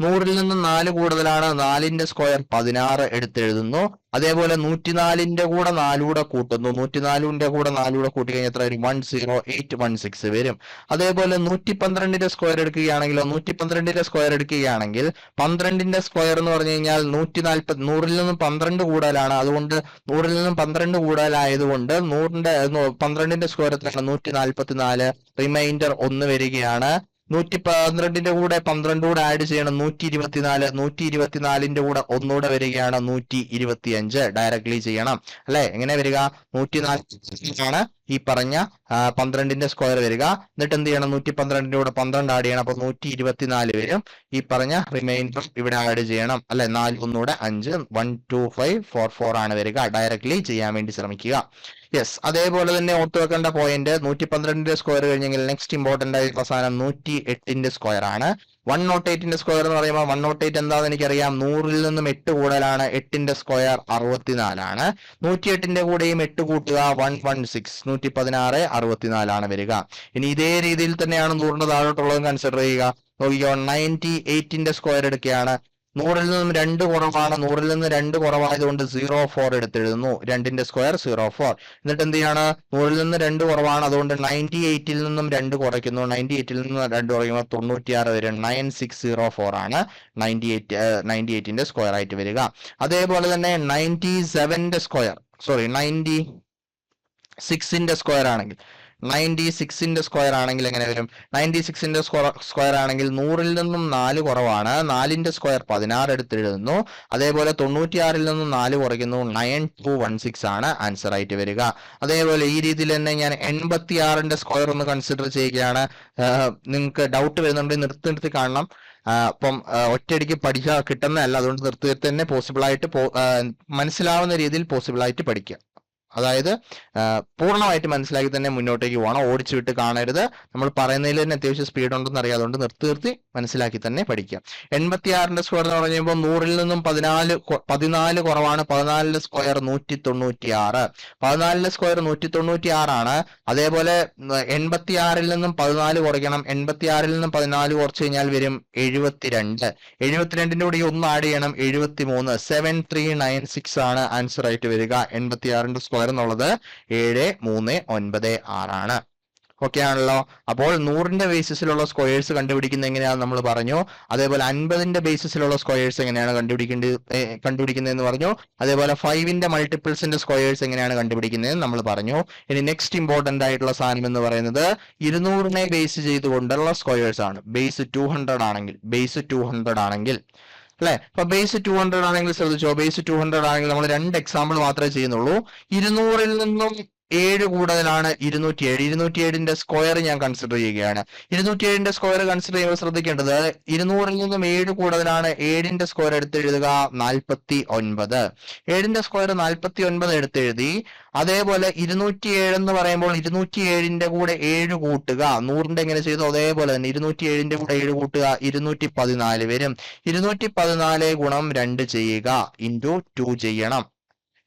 100ൽ നിന്ന് 4 കൂടുതലാണ്, 4ന്റെ സ്ക്വയർ 16 എടുത്തെഴുതുന്നു. അതേപോലെ 104ന്റെ കൂടെ 4 കൂടെ കൂട്ടുന്നു. 104ന്റെ കൂടെ 4 കൂടെ കൂട്ടി കഴിഞ്ഞാൽ എത്ര വരും? 10816 വരും. അതേപോലെ 112ന്റെ സ്ക്വയർ എടുക്കുകയാണെങ്കിൽ 112ന്റെ സ്ക്വയർ എടുക്കുകയാണെങ്കിൽ 12ന്റെ സ്ക്വയർ എന്ന് പറഞ്ഞു കഴിഞ്ഞാൽ 140. 100ൽ നിന്നും 12 കൂടുതലാണ്, അതുകൊണ്ട് 100ൽ നിന്നും 12 കൂടുതലായതുകൊണ്ട് 12ന്റെ സ്ക്വയർ എത്രയാണ്? 144. റിമൈൻഡർ 1 വരികയാണ്. 112ന്റെ കൂടെ 12 കൂടെ ആഡ് ചെയ്യണം, 124. 124ന്റെ കൂടെ ഒന്നുകൂടെ വരികയാണ് 125. ഡയറക്ട്ലി ചെയ്യണം, അല്ലെ? എങ്ങനെ വരിക? 140 ആണ് ഈ പറഞ്ഞ 12ന്റെ സ്ക്വയർ വരിക. എന്നിട്ട് എന്ത് ചെയ്യണം? 112ന്റെ കൂടെ 12 ആഡ് ചെയ്യണം, അപ്പൊ 124 വരും. ഈ പറഞ്ഞ റിമൈൻഡർ ഇവിടെ ആഡ് ചെയ്യണം, അല്ലെ? 4 ഒന്നുകൂടെ 5, 12544 ആണ് വരിക. ഡയറക്ട്ലി ചെയ്യാൻ വേണ്ടി ശ്രമിക്കുക. യെസ്. അതേപോലെ തന്നെ ഓർത്ത് വെക്കേണ്ട പോയിന്റ്, 112ന്റെ സ്ക്വയർ കഴിഞ്ഞെങ്കിൽ നെക്സ്റ്റ് ഇമ്പോർട്ടന്റ് ആയിട്ടുള്ള സാധനം 108ന്റെ സ്ക്വയർ ആണ്. 108ന്റെ സ്ക്വയർ എന്ന് പറയുമ്പോൾ 108 എന്താണെന്ന് എനിക്കറിയാം. 100ൽ നിന്നും 8 കൂടുതലാണ്, 8ന്റെ സ്ക്വയർ 64 ആണ്. 108ന്റെ കൂടെയും 8 കൂട്ടുക 116. 116 64 ആണ് വരിക. ഇനി ഇതേ രീതിയിൽ തന്നെയാണ് 100ന്റെ താഴോട്ടുള്ളത് കൺസിഡർ ചെയ്യുക. നോക്കിക്കോ, 98ന്റെ സ്ക്വയർ എടുക്കുകയാണ്. 100ൽ നിന്നും 2 കുറവാണ്, 100ൽ നിന്ന് 2 കുറവായതുകൊണ്ട് 04 എടുത്തെഴുതുന്നു. 2ന്റെ സ്ക്വയർ 04. എന്നിട്ട് എന്ത് ചെയ്യാണ്? 100ൽ നിന്ന് 2 കുറവാണ്, അതുകൊണ്ട് 98ൽ നിന്നും 2 കുറയ്ക്കുന്നു. 98ൽ നിന്ന് 2 കുറയ്ക്കുമ്പോൾ 96 വരും. 9604 ആണ് 98ന്റെ സ്ക്വയർ ആയിട്ട് വരിക. അതേപോലെ തന്നെ 96ന്റെ സ്ക്വയർ ആണെങ്കിൽ 96ന്റെ സ്ക്വയർ ആണെങ്കിൽ എങ്ങനെ വരും? 96ന്റെ സ്ക്വയർ ആണെങ്കിൽ 100ൽ നിന്നും 4 കുറവാണ്, 4ന്റെ സ്ക്വയർ 16 എടുത്തെഴുതുന്നു. അതേപോലെ 96ൽ നിന്നും 4 കുറയ്ക്കുന്നു, 9216 ആണ് ആൻസർ ആയിട്ട് വരിക. അതേപോലെ ഈ രീതിയിൽ തന്നെ ഞാൻ 86ന്റെ സ്ക്വയർ ഒന്ന് കൺസിഡർ ചെയ്യുകയാണ്. നിങ്ങൾക്ക് ഡൗട്ട് വരുന്നുണ്ടെങ്കിൽ നിർത്തി കാണണം. അപ്പം ഒറ്റയടിക്ക് പഠിക്കാൻ കിട്ടുന്നതല്ല, അതുകൊണ്ട് നിർത്തി തന്നെ പോസിബിളായിട്ട് മനസ്സിലാവുന്ന രീതിയിൽ പോസിബിളായിട്ട് പഠിക്കുക. അതായത് പൂർണ്ണമായിട്ട് മനസ്സിലാക്കി തന്നെ മുന്നോട്ടേക്ക് പോകണം. ഓടിച്ചു വിട്ട് കാണരുത്. നമ്മൾ പറയുന്നതിൽ തന്നെ അത്യാവശ്യം സ്പീഡ് ഉണ്ടെന്ന് അറിയാം, അതുകൊണ്ട് നിർത്തി മനസ്സിലാക്കി തന്നെ പഠിക്കുക. 86ന്റെ സ്ക്വയർ എന്ന് പറയുമ്പോൾ 100ൽ നിന്നും 14 കുറവാണ്, 14ന്റെ സ്ക്വയർ 196. 14ന്റെ സ്ക്വയർ 196 ആണ്. അതേപോലെ 86ൽ നിന്നും 14 കുറയ്ക്കണം. 86ൽ നിന്നും 14 കുറച്ച് കഴിഞ്ഞാൽ വരും 72. 72ന്റെ കൂടെ 1 ആഡ് ചെയ്യണം, 73. 7396 ആണ് ആൻസർ ആയിട്ട് വരിക. 86ന്റെ സ്ക്വയർ എന്നുള്ളത് 7396 ആണ്. ഓക്കെ ആണല്ലോ? അപ്പോൾ 100ന്റെ ബേസിസിലുള്ള സ്ക്വയേഴ്സ് കണ്ടുപിടിക്കുന്നത് എങ്ങനെയാണെന്ന് നമ്മൾ പറഞ്ഞു. അതേപോലെ 50ന്റെ ബേസിസിലുള്ള സ്ക്വയേഴ്സ് എങ്ങനെയാണ് കണ്ടുപിടിക്കുന്നതെന്ന് പറഞ്ഞു. അതേപോലെ 5ന്റെ മൾട്ടിപ്പിൾസിന്റെ സ്ക്വയേഴ്സ് എങ്ങനെയാണ് കണ്ടുപിടിക്കുന്നതെന്ന് നമ്മൾ പറഞ്ഞു. ഇനി നെക്സ്റ്റ് ഇമ്പോർട്ടന്റ് ആയിട്ടുള്ള സാധനം എന്ന് പറയുന്നത് 200നെ ബേസ് ചെയ്തുകൊണ്ടുള്ള സ്ക്വയേഴ്സ് ആണ്. ബേസ് 200 ആണെങ്കിൽ അല്ലെ? അപ്പൊ ബേസ് 200 ആണെങ്കിൽ ശ്രദ്ധിച്ചോ, ബേസ് 200 ആണെങ്കിൽ നമ്മൾ 2 എക്സാമ്പിൾ മാത്രമേ ചെയ്യുന്നുള്ളൂ. 200ൽ നിന്നും 7 കൂടുതലാണ് 207. 207ന്റെ സ്ക്വയർ ഞാൻ കൺസിഡർ ചെയ്യുകയാണ്. 207ന്റെ സ്ക്വയർ കൺസിഡർ ചെയ്യുമ്പോൾ ശ്രദ്ധിക്കേണ്ടത് 200ൽ നിന്നും 7 കൂടുതലാണ്. 7ന്റെ സ്ക്വയർ എടുത്തെഴുതുക 49. 7ന്റെ സ്ക്വയർ 49 എടുത്തെഴുതി. അതേപോലെ 207 എന്ന് പറയുമ്പോൾ 207ന്റെ കൂടെ 7 കൂട്ടുക. 100ന്റെ എങ്ങനെ ചെയ്തു അതേപോലെ തന്നെ 207ന്റെ കൂടെ 7 കൂട്ടുക 214 വരും. 214 ഗുണം 2 ചെയ്യുക, ഇൻറ്റു 2 ചെയ്യണം.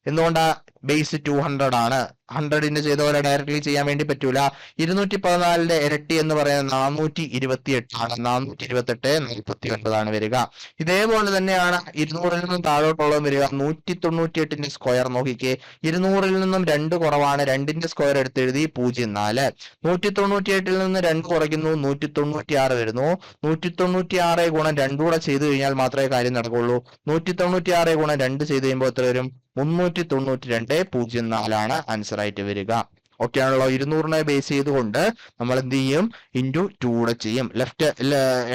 എന്തുകൊണ്ടാ? ബേസ് 200 ആണ്. 100ന്റെ ചെയ്ത പോലെ ഡയറക്ട്ലി ചെയ്യാൻ വേണ്ടി പറ്റൂല. 214ന്റെ ഇരട്ടി എന്ന് പറയുന്നത് 428 ആണ്. 428 49 വരിക. ഇതേപോലെ തന്നെയാണ് 200ൽ നിന്നും താഴോട്ടുള്ളത് വരിക. 198ന്റെ സ്ക്വയർ നോക്കിക്കേ. 200ൽ നിന്നും 2 കുറവാണ്. 2ന്റെ സ്ക്വയർ എടുത്തെഴുതി 04. 198ൽ നിന്ന് 2 കുറയ്ക്കുന്നു 196 വരുന്നു. 196 ഗുണം 2 കൂടെ ചെയ്തു കഴിഞ്ഞാൽ മാത്രമേ കാര്യം നടക്കുള്ളൂ. 196 ഗുണം 2 ചെയ്ത് കഴിയുമ്പോൾ എത്ര വരും? 392.04 ആൻസർ ആയിട്ട് വരിക. ഓക്കെ ആണല്ലോ. 200നെ ബേസ് ചെയ്തുകൊണ്ട് നമ്മൾ എന്ത് ചെയ്യും? ഇൻറ്റു 2 കൂടെ ചെയ്യും. ലെഫ്റ്റ്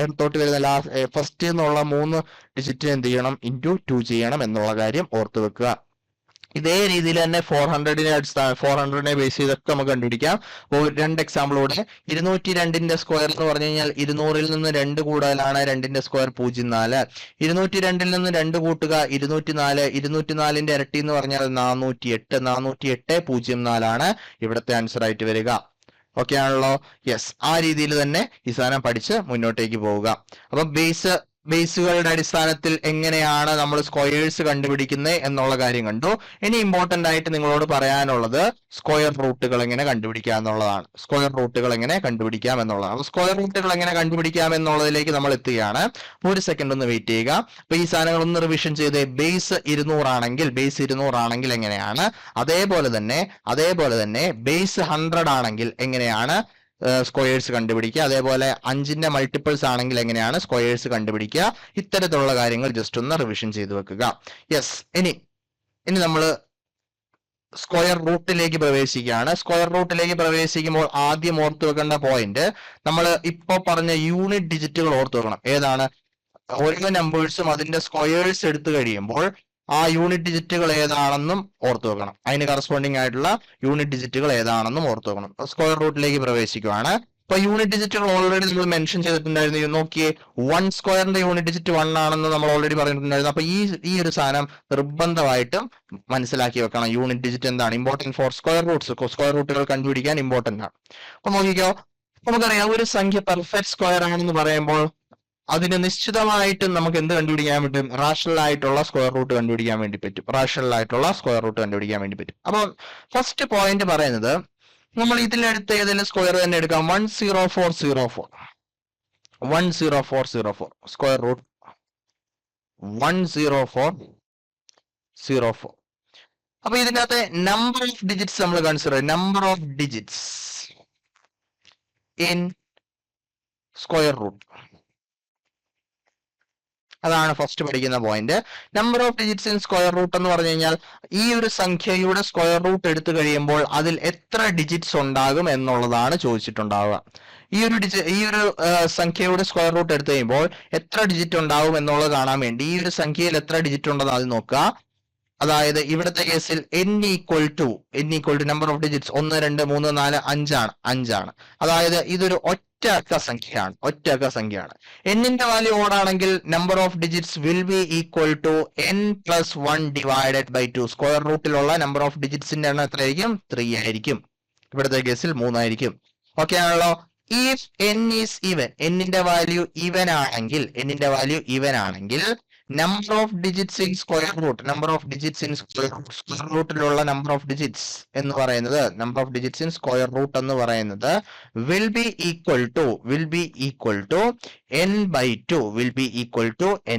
ഇടത്തോട്ട് വരുന്ന ഫസ്റ്റ് എന്നുള്ള 3 ഡിജിറ്റ് എന്ത് ചെയ്യണം? ഇൻറ്റു 2 ചെയ്യണം എന്നുള്ള കാര്യം ഓർത്ത് വെക്കുക. ഇതേ രീതിയിൽ തന്നെ 400നെ ബേസ് ചെയ്തൊക്കെ നമുക്ക് കണ്ടുപിടിക്കാം. അപ്പോൾ 2 എക്സാമ്പിളോടെ 202ന്റെ സ്ക്വയർ എന്ന് പറഞ്ഞു കഴിഞ്ഞാൽ 200ൽ നിന്ന് 2 കൂടുതലാണ്. 2ന്റെ സ്ക്വയർ 04. 202ൽ നിന്ന് 2 കൂട്ടുക 204. 204ന്റെ ഇരട്ടി എന്ന് പറഞ്ഞാൽ 408. 408.04 ആണ് ഇവിടുത്തെ ആൻസർ ആയിട്ട് വരിക. ഓക്കെ ആണല്ലോ. യെസ്, ആ രീതിയിൽ തന്നെ ഈ സാധനം പഠിച്ച് മുന്നോട്ടേക്ക് പോവുക. അപ്പം ബേസുകളുടെ അടിസ്ഥാനത്തിൽ എങ്ങനെയാണ് നമ്മൾ സ്ക്വയേഴ്സ് കണ്ടുപിടിക്കുന്നത് എന്നുള്ള കാര്യം കണ്ടു. ഇനി ഇമ്പോർട്ടന്റ് ആയിട്ട് നിങ്ങളോട് പറയാനുള്ളത് സ്ക്വയർ റൂട്ടുകൾ എങ്ങനെ കണ്ടുപിടിക്കാം എന്നുള്ളതാണ്. സ്ക്വയർ റൂട്ടുകൾ എങ്ങനെ കണ്ടുപിടിക്കാം എന്നുള്ളതാണ്. സ്ക്വയർ റൂട്ടുകൾ എങ്ങനെ കണ്ടുപിടിക്കാം എന്നുള്ളതിലേക്ക് നമ്മൾ എത്തുകയാണ്. ഒരു സെക്കൻഡ് ഒന്ന് വെയിറ്റ് ചെയ്യുക. അപ്പൊ ഈ സാധനങ്ങൾ ഒന്ന് റിവിഷൻ ചെയ്ത് ബേസ് 200 ആണെങ്കിൽ എങ്ങനെയാണ്, അതേപോലെ തന്നെ ബേസ് 100 ആണെങ്കിൽ എങ്ങനെയാണ് സ്ക്വയേഴ്സ് കണ്ടുപിടിക്കുക, അതേപോലെ 5ന്റെ മൾട്ടിപ്പിൾസ് ആണെങ്കിൽ എങ്ങനെയാണ് സ്ക്വയേഴ്സ് കണ്ടുപിടിക്കുക, ഇത്തരത്തിലുള്ള കാര്യങ്ങൾ ജസ്റ്റ് ഒന്ന് റിവിഷൻ ചെയ്ത് വെക്കുക. യെസ്, ഇനി നമ്മൾ സ്ക്വയർ റൂട്ടിലേക്ക് പ്രവേശിക്കുകയാണ്. സ്ക്വയർ റൂട്ടിലേക്ക് പ്രവേശിക്കുമ്പോൾ ആദ്യം ഓർത്ത് വെക്കേണ്ട പോയിന്റ്, നമ്മൾ ഇപ്പോൾ പറഞ്ഞ യൂണിറ്റ് ഡിജിറ്റുകൾ ഓർത്ത് വെക്കണം. ഏതാണ്? ഓരോ നമ്പേഴ്സും അതിന്റെ സ്ക്വയേഴ്സ് എടുത്തു കഴിയുമ്പോൾ ആ യൂണിറ്റ് ഡിജിറ്റുകൾ ഏതാണെന്നും ഓർത്തു വെക്കണം. അതിന് കറസ്പോണ്ടിങ് ആയിട്ടുള്ള യൂണിറ്റ് ഡിജിറ്റുകൾ ഏതാണെന്നും ഓർത്തു വെക്കണം. സ്ക്വയർ റൂട്ടിലേക്ക് പ്രവേശിക്കുകയാണ്. ഇപ്പൊ യൂണിറ്റ് ഡിജിറ്റുകൾ ഓൾറെഡി നമ്മൾ മെൻഷൻ ചെയ്തിട്ടുണ്ടായിരുന്നു. നോക്കിയേ, 1 സ്ക്വയറിന്റെ യൂണിറ്റ് ഡിജിറ്റ് 1 ആണെന്ന് നമ്മൾ ഓൾറെഡി പറഞ്ഞിട്ടുണ്ടായിരുന്നു. അപ്പൊ ഈ ഒരു സാധനം നിർബന്ധമായിട്ടും മനസ്സിലാക്കി വെക്കണം. യൂണിറ്റ് ഡിജിറ്റ് എന്താണ്? Important four square Roots. Square റൂട്ടുകൾ കണ്ടുപിടിക്കാൻ ഇമ്പോർട്ടന്റ് ആണ്. അപ്പൊ നോക്കിക്കോ, നമുക്കറിയാം ഒരു സംഖ്യ പെർഫെക്റ്റ് സ്ക്വയർ ആണെന്ന് പറയുമ്പോൾ അതിന് നിശ്ചിതമായിട്ടും നമുക്ക് എന്ത് കണ്ടുപിടിക്കാൻ പറ്റും? റാഷണൽ ആയിട്ടുള്ള സ്ക്വയർ റൂട്ട് കണ്ടുപിടിക്കാൻ വേണ്ടി പറ്റും. അപ്പൊ ഫസ്റ്റ് പോയിന്റ് പറയുന്നത്, നമ്മൾ ഇതിലെടുത്ത് ഏതെങ്കിലും സ്ക്വയർ തന്നെ എടുക്കാം. 10404 സ്ക്വയർ റൂട്ട് 10404. അപ്പൊ ഇതിനകത്ത് നമ്പർ ഓഫ് ഡിജിറ്റ്സ് നമ്മൾ കൺസിഡർ ചെയ്യും. Number of digits in square root, അതാണ് ഫസ്റ്റ് പഠിക്കുന്ന point. Number of digits in square root എന്ന് പറഞ്ഞു കഴിഞ്ഞാൽ ഈ ഒരു സംഖ്യയുടെ സ്ക്വയർ റൂട്ട് എടുത്തു കഴിയുമ്പോൾ അതിൽ എത്ര ഡിജിറ്റ്സ് ഉണ്ടാകും എന്നുള്ളതാണ് ചോദിച്ചിട്ടുണ്ടാവുക. ഈ ഒരു സംഖ്യയുടെ സ്ക്വയർ റൂട്ട് എടുത്തു കഴിയുമ്പോൾ എത്ര ഡിജിറ്റ് ഉണ്ടാവും എന്നുള്ളത് കാണാൻ വേണ്ടി ഈ ഒരു സംഖ്യയിൽ എത്ര ഡിജിറ്റ് ഉണ്ടെന്ന് ആദ്യം നോക്കുക. അതായത് ഇവിടുത്തെ കേസിൽ n equal to number of digits 1 2 3 4 5 ആണ്. അതായത് ഇതൊരു ഒറ്റ അക്ക സംഖ്യയാണ്. n-ന്റെ വാല്യൂ ഓഡ് ആണെങ്കിൽ number of digits will be equal to n+1 divided by 2. Square റൂട്ടിലുള്ള നമ്പർ ഓഫ് ഡിജിറ്റ്സിന്റെ എണ്ണം എത്രയായിരിക്കും? 3 ആയിരിക്കും. ഇവിടുത്തെ കേസിൽ 3 ആയിരിക്കും. ഓക്കെ ആണല്ലോ. ഇഫ് n ഈസ് ഈവൻ, n-ന്റെ വാല്യൂ ഈവൻ ആണെങ്കിൽ number of digits in square റൂട്ടിലുള്ള നമ്പർ ഓഫ് ഡിജിറ്റ്സ് എന്ന് പറയുന്നത് will be equal to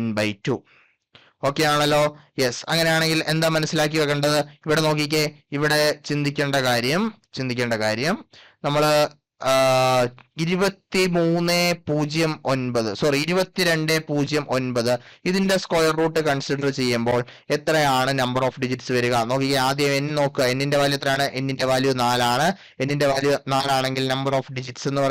n/2. Okay ആണല്ലോ. യെസ്, അങ്ങനെയാണെങ്കിൽ എന്താ മനസ്സിലാക്കി വെക്കേണ്ടത്? ഇവിടെ നോക്കിക്കേ, ഇവിടെ ചിന്തിക്കേണ്ട കാര്യം നമ്മൾ 2209 ഇതിന്റെ സ്ക്വയർ റൂട്ട് കൺസിഡർ ചെയ്യുമ്പോൾ എത്രയാണ് നമ്പർ ഓഫ് ഡിജിറ്റ്സ് വരിക? നോക്കിക്കേ, ആദ്യം n നോക്കുക. n-ന്റെ വാല്യൂ എത്രയാണ്? n-ന്റെ വാല്യൂ 4 ആണ്. n-ന്റെ വാല്യൂ 4 ആണെങ്കിൽ നമ്പർ ഓഫ് ഡിജിറ്റ്സ് എന്ന്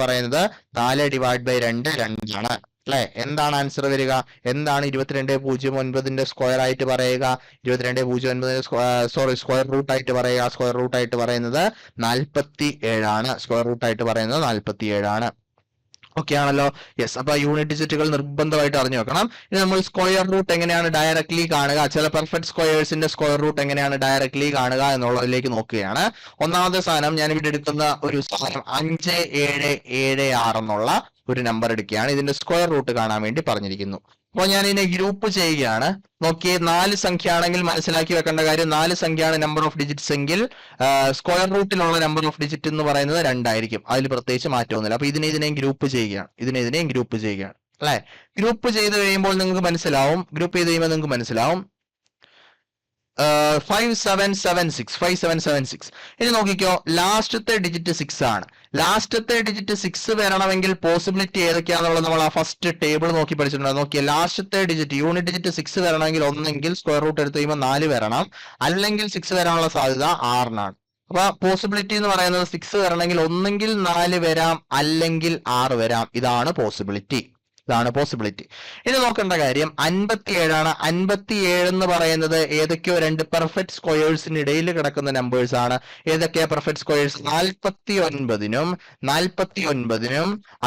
പറയുന്നത് 4 ഡിവൈഡ് ബൈ 2 ആണ്. അല്ലെ? എന്താണ് ആൻസർ വരിക? എന്താണ് 22.09 സ്ക്വയർ ആയിട്ട് പറയുക? 22.09 സ്ക്വയർ റൂട്ട് ആയിട്ട് പറയുക. സ്ക്വയർ റൂട്ട് ആയിട്ട് പറയുന്നത് 47 ആണ്. സ്ക്വയർ റൂട്ട് ആയിട്ട് പറയുന്നത് 47 ആണ്. ഓക്കെ ആണല്ലോ? യെസ്. അപ്പൊ യൂണിറ്റ് ഡിജിറ്റുകൾ നിർബന്ധമായിട്ട് അറിഞ്ഞു വെക്കണം. ഇനി നമ്മൾ സ്ക്വയർ റൂട്ട് എങ്ങനെയാണ് ഡയറക്ട്ലി കാണുക, ചില പെർഫെക്റ്റ് സ്ക്വയേഴ്സിന്റെ സ്ക്വയർ റൂട്ട് എങ്ങനെയാണ് ഡയറക്ട്ലി കാണുക എന്നുള്ളതിലേക്ക് നോക്കുകയാണ്. ഒന്നാമത്തെ സാധനം ഞാൻ ഇവിടെ എടുക്കുന്ന ഒരു സാധനം 5776 എന്നുള്ള ഒരു നമ്പർ എടുക്കുകയാണ്. ഇതിന്റെ സ്ക്വയർ റൂട്ട് കാണാൻ വേണ്ടി പറഞ്ഞിരിക്കുന്നു. അപ്പോൾ ഞാൻ ഇതിനെ ഗ്രൂപ്പ് ചെയ്യുകയാണ്. നോക്കിയേ, 4 സംഖ്യ ആണെങ്കിൽ മനസ്സിലാക്കി വെക്കേണ്ട കാര്യം, 4 സംഖ്യയാണ് നമ്പർ ഓഫ് ഡിജിറ്റ്സ് എങ്കിൽ സ്ക്വയർ റൂട്ടിലുള്ള നമ്പർ ഓഫ് ഡിജിറ്റ് എന്ന് പറയുന്നത് 2 ആയിരിക്കും. അതിൽ പ്രത്യേകിച്ച് മാറ്റമൊന്നുമില്ല. അപ്പൊ ഇതിനെയും ഗ്രൂപ്പ് ചെയ്യുകയാണ്. ഇതിനെയും ഗ്രൂപ്പ് ചെയ്യുകയാണ് അല്ലെ? ഗ്രൂപ്പ് ചെയ്ത് കഴിയുമ്പോൾ നിങ്ങൾക്ക് മനസ്സിലാവും, ഗ്രൂപ്പ് ചെയ്ത് കഴിയുമ്പോൾ നിങ്ങൾക്ക് മനസ്സിലാവും 5776. ഇനി നോക്കിക്കോ, ലാസ്റ്റത്തെ ഡിജിറ്റ് 6 ആണ്. ലാസ്റ്റത്തെ ഡിജിറ്റ് 6 വരണമെങ്കിൽ പോസിബിലിറ്റി ഏതൊക്കെയാണെന്നുള്ളത് നമ്മൾ ആ ഫസ്റ്റ് ടേബിൾ നോക്കി പഠിച്ചിട്ടുണ്ട്. നോക്കിയാൽ ലാസ്റ്റത്തെ ഡിജിറ്റ് യൂണിറ്റ് ഡിജിറ്റ് 6 വരണമെങ്കിൽ ഒന്നെങ്കിൽ സ്ക്വയർ റൂട്ട് എടുത്ത് കഴിയുമ്പോൾ 4 വരണം, അല്ലെങ്കിൽ 6 വരാനുള്ള സാധ്യത 6 അപ്പൊ പോസിബിലിറ്റി എന്ന് പറയുന്നത് 6 വരണമെങ്കിൽ ഒന്നെങ്കിൽ 4 വരാം, അല്ലെങ്കിൽ 6 വരാം. ഇതാണ് പോസിബിലിറ്റി. ഇനി നോക്കേണ്ട കാര്യം 57 ആണ്. 57 എന്ന് പറയുന്നത് ഏതൊക്കെയോ 2 പെർഫെക്റ്റ് സ്ക്വയേഴ്സിന് ഇടയിൽ കിടക്കുന്ന നമ്പേഴ്സ് ആണ്. ഏതൊക്കെയാ പെർഫെക്റ്റ് സ്ക്വയേഴ്സ്? 49നും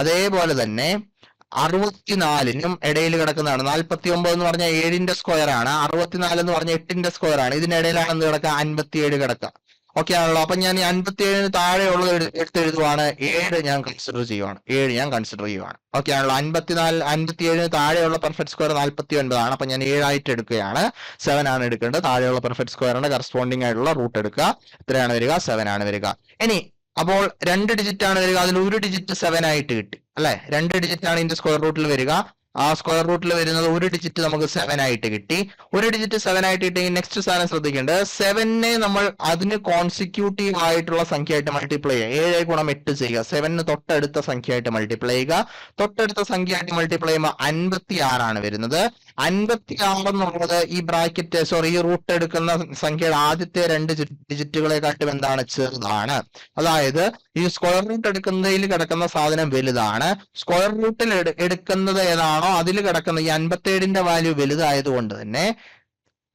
അതേപോലെ തന്നെ 64നും ഇടയിൽ കിടക്കുന്നതാണ്. 49 എന്ന് പറഞ്ഞാൽ 7ന്റെ സ്ക്വയർ ആണ്. 64 എന്ന് പറഞ്ഞാൽ 8ന്റെ സ്ക്വയർ ആണ്. ഇതിനിടയിലാണ് എന്ത് കിടക്കുക? 57 കിടക്കുക. ഓക്കെ ആണല്ലോ? അപ്പൊ ഞാൻ 57ന് താഴെയുള്ളത് എടുത്തെഴുതുവാണ്. 7 ഞാൻ കൺസിഡർ ചെയ്യുവാണ്. ഓക്കെ ആണല്ലോ? 57ന് താഴെയുള്ള പെർഫെക്റ്റ് സ്ക്വയർ 49 ആണ്. അപ്പൊ ഞാൻ 7 ആയിട്ട് എടുക്കുകയാണ്. 7 ആണ് എടുക്കേണ്ടത്. താഴെയുള്ള പെർഫെക്റ്റ് സ്ക്വയറിന്റെ കറസ്പോണ്ടിങ് ആയിട്ടുള്ള റൂട്ട് എടുക്കുക. എത്രയാണ് വരിക? 7 ആണ് വരിക. ഇനി അപ്പോൾ 2 ഡിജിറ്റ് ആണ് വരിക. അതിൽ ഒരു ഡിജിറ്റ് 7 ആയിട്ട് കിട്ടി അല്ലെ? 2 ഡിജിറ്റ് ആണ് ഇതിന്റെ സ്ക്വയർ റൂട്ടിൽ വരിക. ആ സ്ക്വയർ റൂട്ടിൽ വരുന്നത് ഒരു ഡിജിറ്റ് നമുക്ക് 7 ആയിട്ട് കിട്ടി. ഒരു ഡിജിറ്റ് 7 ആയിട്ട് കിട്ടിയെങ്കിൽ നെക്സ്റ്റ് സാധനം ശ്രദ്ധിക്കേണ്ടത് 7നെ നമ്മൾ അതിന് കോൺസിക്യൂട്ടീവ് ആയിട്ടുള്ള സംഖ്യയായിട്ട് മൾട്ടിപ്ലൈ ചെയ്യുക. 7 ഗുണം 8 ചെയ്യുക. 7ന് തൊട്ടടുത്ത സംഖ്യയായിട്ട് മൾട്ടിപ്ലൈ ചെയ്യുക. തൊട്ടടുത്ത സംഖ്യയായിട്ട് മൾട്ടിപ്ലൈ ചെയ്യുമ്പോൾ 56 ആണ് വരുന്നത്. 56 എന്നുള്ളത് ഈ ബ്രാക്കറ്റ് ഈ റൂട്ട് എടുക്കുന്ന സംഖ്യയുടെ ആദ്യത്തെ 2 ഡിജിറ്റുകളെക്കാട്ടും എന്താണ്? ചെറുതാണ്. അതായത് ഈ സ്ക്വയർ റൂട്ട് എടുക്കുന്നതിൽ കിടക്കുന്ന സാധനം വലുതാണ്. സ്ക്വയർ റൂട്ടിൽ എടുക്കുന്നത് ഏതാണോ അതിൽ കിടക്കുന്ന ഈ 57ന്റെ വാല്യൂ വലുതായതുകൊണ്ട് തന്നെ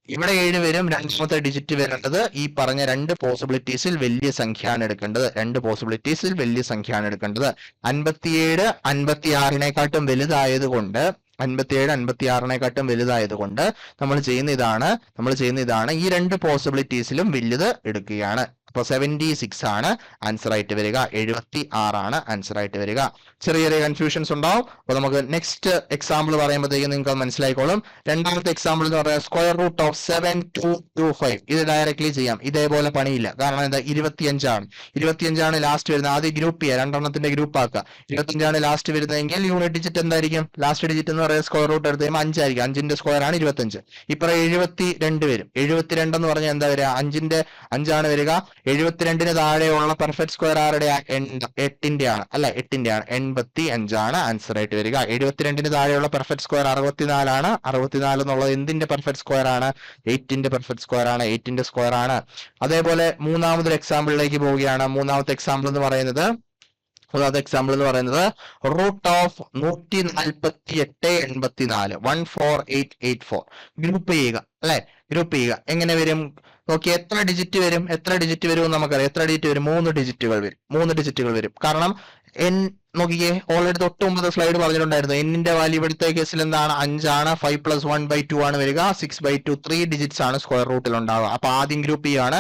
ഇവിടെ 7 വരും. രണ്ടാമത്തെ ഡിജിറ്റ് വരേണ്ടത് ഈ പറഞ്ഞ 2 പോസിബിലിറ്റീസിൽ വലിയ സംഖ്യയാണ് എടുക്കേണ്ടത്. 57 56നെക്കാട്ടും വലുതായതുകൊണ്ട് നമ്മൾ ചെയ്യുന്ന ഇതാണ് ഈ 2 പോസിബിലിറ്റീസിലും വലുത് എടുക്കുകയാണ്. അപ്പൊ 76 ആണ് ആൻസർ ആയിട്ട് വരിക. 76 ആണ് ആൻസർ ആയിട്ട് വരിക. ചെറിയ ചെറിയ കൺഫ്യൂഷൻസ് ഉണ്ടാവും. അപ്പൊ നമുക്ക് നെക്സ്റ്റ് എക്സാമ്പിൾ പറയുമ്പോഴത്തേക്കും നിങ്ങൾക്ക് മനസ്സിലായിക്കോളും. രണ്ടാമത്തെ എക്സാമ്പിൾ എന്ന് പറയുന്നത് സ്ക്വയർ റൂട്ട് ഓഫ് 7225. ഇത് ഡയറക്ട്ലി ചെയ്യാം. ഇതേപോലെ പണിയില്ല. കാരണം എന്താ? 25 ലാസ്റ്റ് വരുന്നത്. ആദ്യം ഗ്രൂപ്പ് ചെയ്യുക, 2 എണ്ണത്തിന്റെ ഗ്രൂപ്പ് ആക്കുക. 25 ലാസ്റ്റ് വരുന്നതെങ്കിൽ യൂണിറ്റ് ഡിജിറ്റ് എന്തായിരിക്കും? ലാസ്റ്റ് ഡിജിറ്റ് എന്ന് പറയുന്നത് സ്ക്വയർ റൂട്ട് എടുത്ത് കഴിയുമ്പോൾ 5 ആയിരിക്കും. 5ന്റെ സ്ക്വയർ ആണ് 25. ഇപ്പുറം 72 വരും. 72 എന്ന് പറഞ്ഞാൽ എന്താ വരിക? 5 വരിക. 72ന് താഴെയുള്ള പെർഫെക്റ്റ് സ്ക്വയർ ആരുടെ? 8ന്റെ ആണ് അല്ലെ? 8ന്റെ ആണ്. 85 ആണ് ആൻസർ ആയിട്ട് വരിക. 72ന് താഴെയുള്ള പെർഫെക്റ്റ് സ്ക്വയർ 64 ആണ്. 64 എന്നുള്ളത് എന്തിന്റെ പെർഫെക്റ്റ് സ്ക്വയർ ആണ്? 8ന്റെ പെർഫെക്റ്റ് സ്ക്വയർ ആണ്. 8ന്റെ സ്ക്വയർ ആണ്. അതേപോലെ മൂന്നാമതൊരു എക്സാമ്പിളിലേക്ക് പോവുകയാണ്. മൂന്നാമത്തെ എക്സാമ്പിൾ എന്ന് പറയുന്നത് റൂട്ട് ഓഫ് 14884 14884. ഗ്രൂപ്പ് ചെയ്യുക അല്ലെ? എങ്ങനെ വരും? നോക്കി, എത്ര ഡിജിറ്റ് വരും എന്ന് നമുക്കറിയാം. എത്ര ഡിജിറ്റ് വരും? 3 ഡിജിറ്റുകൾ വരും. കാരണം നോക്കിക്കേ, ഓൾറെഡി തൊട്ട് മുമ്പ് സ്ലൈഡ് പറഞ്ഞിട്ടുണ്ടായിരുന്നു. എന്നിന്റെ വാല്യൂ ഇവിടുത്തെ കേസിൽ എന്താണ്? 5 ആണ്. 5 + 1/2 ആണ് വരിക. 6/2 3 ഡിജിറ്റ്സ് ആണ് സ്ക്വയർ റൂട്ടിൽ ഉണ്ടാവുക. അപ്പൊ ആദ്യം ഗ്രൂപ്പ് ചെയ്യുകയാണ്.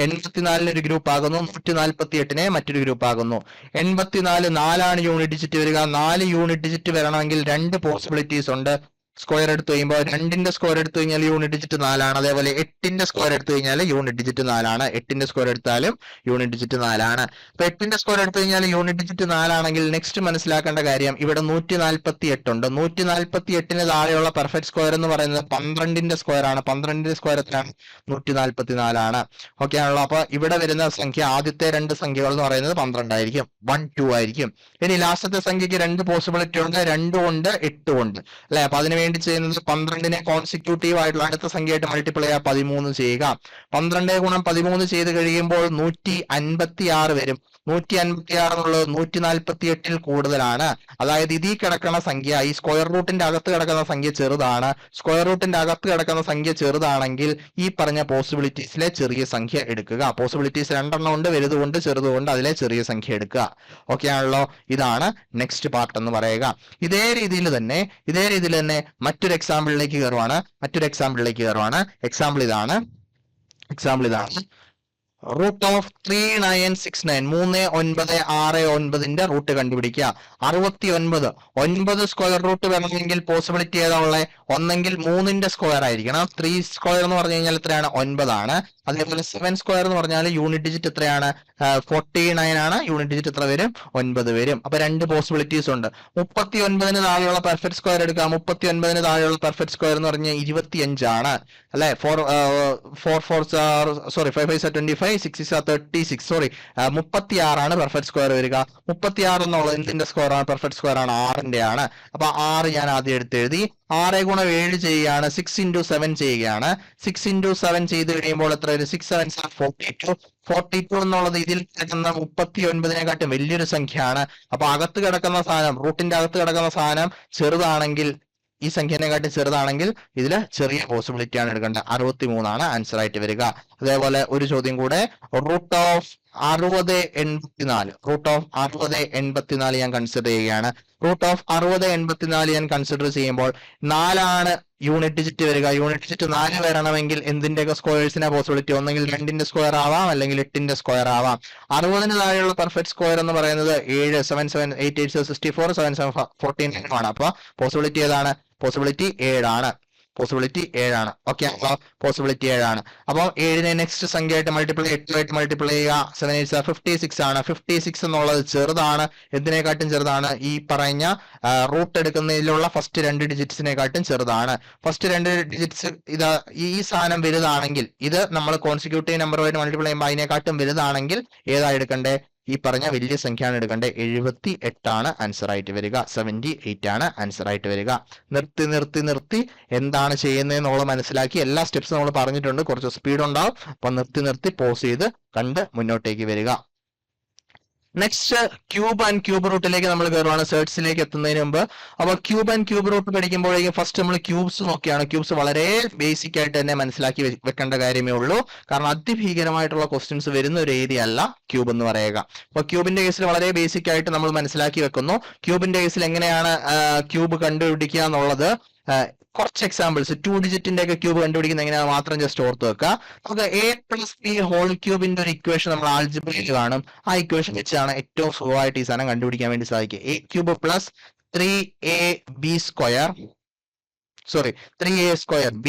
84 ഒരു ഗ്രൂപ്പ് ആകുന്നു. 148 മറ്റൊരു ഗ്രൂപ്പ് ആകുന്നു. 84 4 യൂണിറ്റ് ഡിജിറ്റ് വരിക. 4 യൂണിറ്റ് ഡിജിറ്റ് വരണമെങ്കിൽ 2 പോസിബിലിറ്റീസ് ഉണ്ട്. സ്ക്വയർ എടുത്തു കഴിയുമ്പോൾ 2ന്റെ സ്ക്വയർ എടുത്തു കഴിഞ്ഞാൽ യൂണിറ്റ് ഡിജിറ്റ് 4 ആണ്. അതേപോലെ 8ന്റെ സ്ക്വയർ എടുത്തു കഴിഞ്ഞാൽ യൂണിറ്റ് ഡിജിറ്റ് 4 ആണ്. 8ന്റെ സ്ക്വയർ എടുത്താലും യൂണിറ്റ് ഡിജിറ്റ് 4 ആണ്. അപ്പൊ 8ന്റെ സ്ക്വയർ എടുത്തു കഴിഞ്ഞാൽ യൂണിറ്റ് ഡിജിറ്റ് 4 ആണെങ്കിൽ നെക്സ്റ്റ് മനസ്സിലാക്കേണ്ട കാര്യം ഇവിടെ 148 ഉണ്ട്. 148ന് താഴെയുള്ള പെർഫെക്റ്റ് സ്ക്വയർ എന്ന് പറയുന്നത് 12ന്റെ സ്ക്വയർ ആണ്. 12ന്റെ സ്ക്വയർ എത്രയാണ്? 144 ആണ്. ഓക്കെ ആണല്ലോ? അപ്പൊ ഇവിടെ വരുന്ന സംഖ്യ, ആദ്യത്തെ 2 സംഖ്യകൾ എന്ന് പറയുന്നത് 12 ആയിരിക്കും. 1 2 ആയിരിക്കും. ഇനി ലാസ്റ്റത്തെ സംഖ്യക്ക് 2 പോസിബിലിറ്റി ഉണ്ട്. 2 ഉണ്ട്, 8 ഉണ്ട് അല്ലെ? അപ്പൊ അതിന് വേണ്ടി ചെയ്യുന്നത് 12നെ കോൺസിക്യൂട്ടീവ് ആയിട്ടുള്ള അടുത്ത സംഖ്യയായിട്ട് മൾട്ടിപ്ലൈ ചെയ്യുക. 13 ചെയ്യുക. 12 × 13 ചെയ്ത് കഴിയുമ്പോൾ 156 വരും. 156 എന്നുള്ളത് 148 കൂടുതലാണ്. അതായത് ഇതിൽ കിടക്കുന്ന സംഖ്യ, ഈ സ്ക്വയർ റൂട്ടിന്റെ അകത്ത് കിടക്കുന്ന സംഖ്യ ചെറുതാണ്. സ്ക്വയർ റൂട്ടിന്റെ അകത്ത് കിടക്കുന്ന സംഖ്യ ചെറുതാണെങ്കിൽ ഈ പറഞ്ഞ പോസിബിലിറ്റീസിലെ ചെറിയ സംഖ്യ എടുക്കുക. പോസിബിലിറ്റീസ് രണ്ടെണ്ണം ഉണ്ട്, വലുതുകൊണ്ട് ചെറുതുകൊണ്ട്, അതിലെ ചെറിയ സംഖ്യ എടുക്കുക. ഓക്കെ ആണല്ലോ. ഇതാണ് നെക്സ്റ്റ് പാർട്ട് എന്ന് പറയുക. ഇതേ രീതിയിൽ തന്നെ മറ്റൊരു എക്സാമ്പിളിലേക്ക് കയറുവാണ്. എക്സാമ്പിൾ ഇതാണ്. റൂട്ട് ഓഫ് 3969 3969ന്റെ റൂട്ട് കണ്ടുപിടിക്കുക. 69 സ്ക്വയർ റൂട്ട് വേണമെങ്കിൽ പോസിബിലിറ്റി ഏതാ ഉള്ളത്? ഒന്നെങ്കിൽ 3ന്റെ സ്ക്വയർ ആയിരിക്കണം. 3 സ്ക്വയർ എന്ന് പറഞ്ഞു കഴിഞ്ഞാൽ എത്രയാണ്? 9 ആണ്. അതേപോലെ 7 സ്ക്വയർ എന്ന് പറഞ്ഞാൽ യൂണിറ്റ് ഡിജിറ്റ് എത്രയാണ്? 49 ആണ്. യൂണിറ്റ് ഡിജിറ്റ് എത്ര വരും? 9 വരും. അപ്പൊ രണ്ട് പോസിബിലിറ്റീസ് ഉണ്ട്. 39ന് താഴെയുള്ള പെർഫെക്റ്റ് സ്ക്വയർ എടുക്കാം. 39ന് താഴെയുള്ള പെർഫെക്റ്റ് സ്ക്വയർ എന്ന് പറഞ്ഞാൽ 25 ആണ് അല്ലെ. 5 5 25 6 36 സോറി 36 ആണ് പെർഫെക്റ്റ് സ്ക്വയർ വരിക. 36 എന്നുള്ളത് എന്തിന്റെ സ്ക്വയർ ആണ്? പെർഫെക്റ്റ് സ്ക്വയർ ആണ്, 6ന്റെ ആണ്. അപ്പൊ 6 ഞാൻ ആദ്യം എഴുതി. 6 ഗുണം 7 ചെയ്യുകയാണ്, 6 into 7 ചെയ്യുകയാണ്. 6 into 7 ചെയ്ത് കഴിയുമ്പോൾ എത്ര വരും? 6 7 42. 42 എന്നുള്ളത് ഇതിൽ കിടക്കുന്ന 39നെക്കാട്ടും വലിയൊരു സംഖ്യയാണ്. അപ്പൊ അകത്ത് കിടക്കുന്ന സാധനം, റൂട്ടിന്റെ അകത്ത് കിടക്കുന്ന സാധനം ചെറുതാണെങ്കിൽ, ഈ സംഖ്യനെക്കാട്ടി ചെറുതാണെങ്കിൽ ഇതില് ചെറിയ പോസിബിലിറ്റി ആണ് എടുക്കേണ്ടത്. 63 ആണ് ആൻസർ ആയിട്ട് വരിക. അതേപോലെ ഒരു ചോദ്യം കൂടെ, റൂട്ട് ഓഫ് 60 ഞാൻ കൺസിഡർ ചെയ്യുകയാണ്. റൂട്ട് ഓഫ് 60 ഞാൻ കൺസിഡർ ചെയ്യുമ്പോൾ 4 യൂണിറ്റ് ഡിജിറ്റ് വരിക. യൂണിറ്റ് ഡിജിറ്റ് 4 വരണമെങ്കിൽ എന്തിന്റെയൊക്കെ സ്ക്വയേഴ്സിനെ പോസിബിലിറ്റി? ഒന്നെങ്കിൽ 2ന്റെ സ്ക്വയർ ആവാം, അല്ലെങ്കിൽ 8ന്റെ സ്ക്വയർ ആവാം. 60ന് താഴെയുള്ള പെർഫെക്റ്റ് സ്ക്വയർ എന്ന് പറയുന്നത് 7 7 7 8 8 64 7 7 14 ആണ്. അപ്പൊ പോസിബിലിറ്റി ഏതാണ്? പോസിബിലിറ്റി 7 ആണ്. ഓക്കെ, അപ്പൊ പോസിബിലിറ്റി 7 ആണ്. അപ്പൊ 7നെ നെക്സ്റ്റ് സംഖ്യയായിട്ട് മൾട്ടിപ്ലൈ 8 മൾട്ടിപ്ലൈ ചെയ്യുക. 7 8 56 ആണ്. 56 എന്നുള്ളത് ചെറുതാണ്. എന്തിനെക്കാട്ടും ചെറുതാണ്? ഈ പറഞ്ഞ റൂട്ട് എടുക്കുന്നതിലുള്ള ഫസ്റ്റ് 2 ഡിജിറ്റ്സിനെക്കാട്ടും ചെറുതാണ്. ഫസ്റ്റ് 2 ഡിജിറ്റ്സ് ഈ സാധനം വലുതാണെങ്കിൽ, ഇത് നമ്മൾ കോൺസിക്യൂട്ടീവ് നമ്പറുമായിട്ട് മൾട്ടിപ്ലൈ ചെയ്യുമ്പോൾ അതിനെക്കാട്ടും വലുതാണെങ്കിൽ ഏതാ എടുക്കണ്ടേ? ഈ പറഞ്ഞ വലിയ സംഖ്യയാണ് എടുക്കേണ്ടത്. 78 ആണ് ആൻസർ ആയിട്ട് വരിക. 78 ആണ് ആൻസർ ആയിട്ട് വരിക. നിർത്തി എന്താണ് ചെയ്യുന്നതെന്നുള്ളത് മനസ്സിലാക്കി എല്ലാ സ്റ്റെപ്സും നമ്മൾ പറഞ്ഞിട്ടുണ്ട്. കുറച്ച് സ്പീഡ് ഉണ്ടാവും. അപ്പൊ നിർത്തി പോസ് ചെയ്ത് കണ്ട് മുന്നോട്ടേക്ക് വരിക. നെക്സ്റ്റ് ക്യൂബ് ആൻഡ് ക്യൂബ് റൂട്ടിലേക്ക് നമ്മൾ കയറുവാണ്, സെർച്ചിലേക്ക് എത്തുന്നതിന് മുമ്പ്. അപ്പൊ ക്യൂബ് ആൻഡ് ക്യൂബ് റൂട്ട് പഠിക്കുമ്പോഴേക്കും ഫസ്റ്റ് നമ്മൾ ക്യൂബ്സ് നോക്കിയാണ്. ക്യൂബ്സ് വളരെ ബേസിക് ആയിട്ട് തന്നെ മനസ്സിലാക്കി വെക്കേണ്ട കാര്യമേ ഉള്ളൂ. കാരണം അതിഭീകരമായിട്ടുള്ള ക്വസ്റ്റ്യൻസ് വരുന്ന ഒരു ഏരിയ അല്ല ക്യൂബ് എന്ന് പറയുക. അപ്പൊ ക്യൂബിന്റെ കേസിൽ വളരെ ബേസിക് ആയിട്ട് നമ്മൾ മനസ്സിലാക്കി വെക്കുന്നു. ക്യൂബിന്റെ കേസിൽ എങ്ങനെയാണ് ക്യൂബ് കണ്ടുപിടിക്കുക എന്നുള്ളത് കുറച്ച് എക്സാമ്പിൾസ്. 2 ഡിജിറ്റിന്റെ ഒക്കെ ക്യൂബ് കണ്ടുപിടിക്കുന്ന എങ്ങനെയാണ് മാത്രം ജസ്റ്റ് ഓർത്ത് വെക്കുക. നമുക്ക് a+b ഹോൾ ക്യൂബിന്റെ ഒരു ഇക്വേഷൻ നമ്മൾ ആൾജിബ്രയിൽ കാണും. ആ ഇക്വേഷൻ വെച്ചാണ് ഏറ്റവും സുഖമായിട്ട് ഈ സാധനം കണ്ടുപിടിക്കാൻ വേണ്ടി സാധിക്കുക. a cube plus 3ab square 3a square b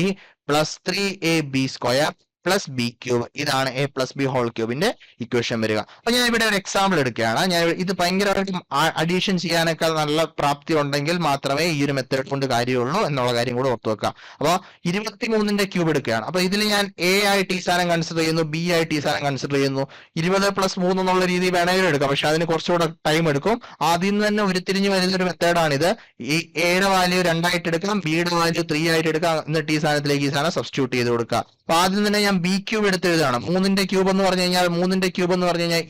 plus 3ab square plus B cube. ഇതാണ് a+b ഹോൾ ക്യൂബിന്റെ ഇക്വേഷൻ വരിക. അപ്പൊ ഞാൻ ഇവിടെ ഒരു എക്സാമ്പിൾ എടുക്കുകയാണ്. ഇത് ഭയങ്കരമായിട്ട് അഡീഷൻ ചെയ്യാനൊക്കെ നല്ല പ്രാപ്തി ഉണ്ടെങ്കിൽ മാത്രമേ ഈ ഒരു മെത്തേഡ് കൊണ്ട് കാര്യമുള്ളൂ എന്നുള്ള കാര്യം കൂടെ ഓർത്തു വെക്കാം. അപ്പൊ 23ന്റെ ക്യൂബ് എടുക്കുകയാണ്. അപ്പൊ ഇതിൽ ഞാൻ a ആയിട്ട് ഈ സാധനം കൺസിഡർ ചെയ്യുന്നു, b ആയിട്ട് ഈ സാധനം കൺസിഡർ ചെയ്യുന്നു. 20+3 എന്നുള്ള രീതി വേണമെങ്കിലും എടുക്കാം, പക്ഷെ അതിന് കുറച്ചുകൂടെ ടൈം എടുക്കും. ആദ്യം തന്നെ ഉരുത്തിരിഞ്ഞ് വരുന്നൊരു മെത്തേഡാണിത്. ഈ എയുടെ വാല്യൂ 2 ആയിട്ട് എടുക്കാം, ബിയുടെ വാല്യൂ 3 ആയിട്ട് എടുക്കാം. എന്നിട്ട് ഈ സാധനത്തിലേക്ക് ഈ സാധനം സബ്സ്റ്റിറ്റ്യൂട്ട് ചെയ്ത് കൊടുക്കുക. അപ്പൊ ആദ്യം തന്നെ ഞാൻ ബി ക്യൂബ് എടുത്ത് എഴുതാണ്. 3ന്റെ ക്യൂബ് എന്ന് പറഞ്ഞു കഴിഞ്ഞാൽ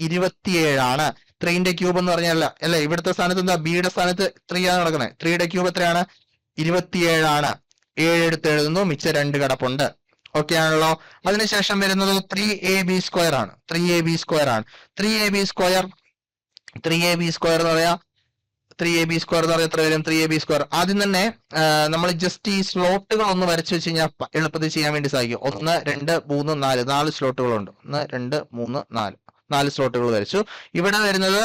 27 ആണ്. 3ന്റെ ക്യൂബ് എന്ന് പറഞ്ഞാൽ അല്ലെ, ഇവിടുത്തെ സ്ഥാനത്ത് എന്താ? ബിയുടെ സ്ഥാനത്ത് 3 ആണ് നടക്കുന്നത്. 3യുടെ ക്യൂബ് എത്രയാണ്? 27 ആണ്. 7 എടുത്ത് എഴുതുന്നു, മിച്ച 2 കിടപ്പുണ്ട്. ഓക്കെ ആണല്ലോ. അതിനുശേഷം വരുന്നത് 3ab സ്ക്വയർ ആണ്. 3ab സ്ക്വയർ എന്ന് പറയാ 3ab സ്ക്വയർ എന്ന് പറഞ്ഞാൽ എത്ര വരും? 3ab square. ആദ്യം തന്നെ നമ്മൾ ജസ്റ്റ് ഈ സ്ലോട്ടുകൾ ഒന്ന് വരച്ചു വെച്ച് കഴിഞ്ഞാൽ എളുപ്പത്തിൽ ചെയ്യാൻ വേണ്ടി സാധിക്കും. 1 2 3 4 4 സ്ലോട്ടുകളുണ്ട്. 1 2 3 4 സ്ലോട്ടുകൾ വരച്ചു. ഇവിടെ വരുന്നത്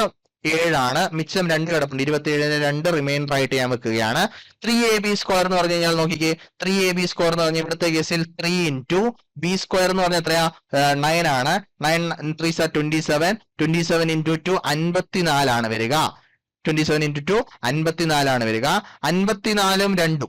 7 ആണ്. മിച്ചം 2 കിടപ്പുണ്ട്. 27ന് 2 റിമൈൻഡർ ആയിട്ട് ഞാൻ വെക്കുകയാണ്. 3ab സ്ക്വയർ എന്ന് പറഞ്ഞു കഴിഞ്ഞാൽ നോക്കിക്കേ, 3ab സ്ക്വയർ എന്ന് പറഞ്ഞാൽ ഇവിടുത്തെ കേസിൽ 3 into b സ്ക്വയർ എന്ന് പറഞ്ഞാൽ എത്രയാ? 9 ആണ്. 9 3 27. 27 into 2 54 ആണ് വരിക. 27 into 2 54 ആണ് വരിക. 54ഉം 2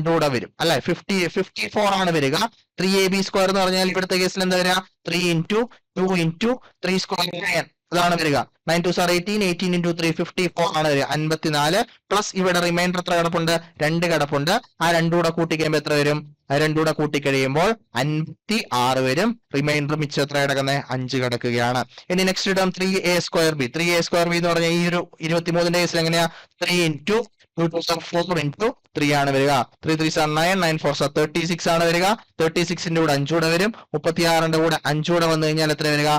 കൂടെ വരും അല്ലെ, 54 ആണ് വരിക. 3ab സ്ക്വയർ എന്ന് പറഞ്ഞാൽ ഇവിടുത്തെ കേസിൽ എന്താ വരിക? 3 into 2 into 3 സ്ക്വയർ 9 അതാണ് വരിക. 9 2s are 18, 18 into 3 54 ആണ് വരിക, 54. പ്ലസ് ഇവിടെ റിമൈൻഡർ എത്ര കിടപ്പുണ്ട്? 2 കിടപ്പുണ്ട്. ആ രണ്ടും കൂടെ കൂട്ടിക്കഴിയുമ്പോൾ എത്ര വരും? രണ്ടും കൂടെ കൂട്ടിക്കഴിയുമ്പോൾ 56 വരും. റിമൈൻഡർ മിച്ചം എത്ര കിടക്കുന്നത്? 5 കിടക്കുകയാണ്. ഇനി next term 3a² b. 3a² b എന്ന് പറഞ്ഞാൽ ഈ ഒരു 23ന്റെ കേസിൽ എങ്ങനെയാ? 3 into 2 2s are 4 into 3 ആണ് വരിക. 3 3s are 9, 9 4s are 36 ആണ് വരിക. 36ന്റെ കൂടെ 5 കൂടെ വരും. 36ന്റെ കൂടെ 5 കൂടെ വന്നു കഴിഞ്ഞാൽ എത്ര വരിക?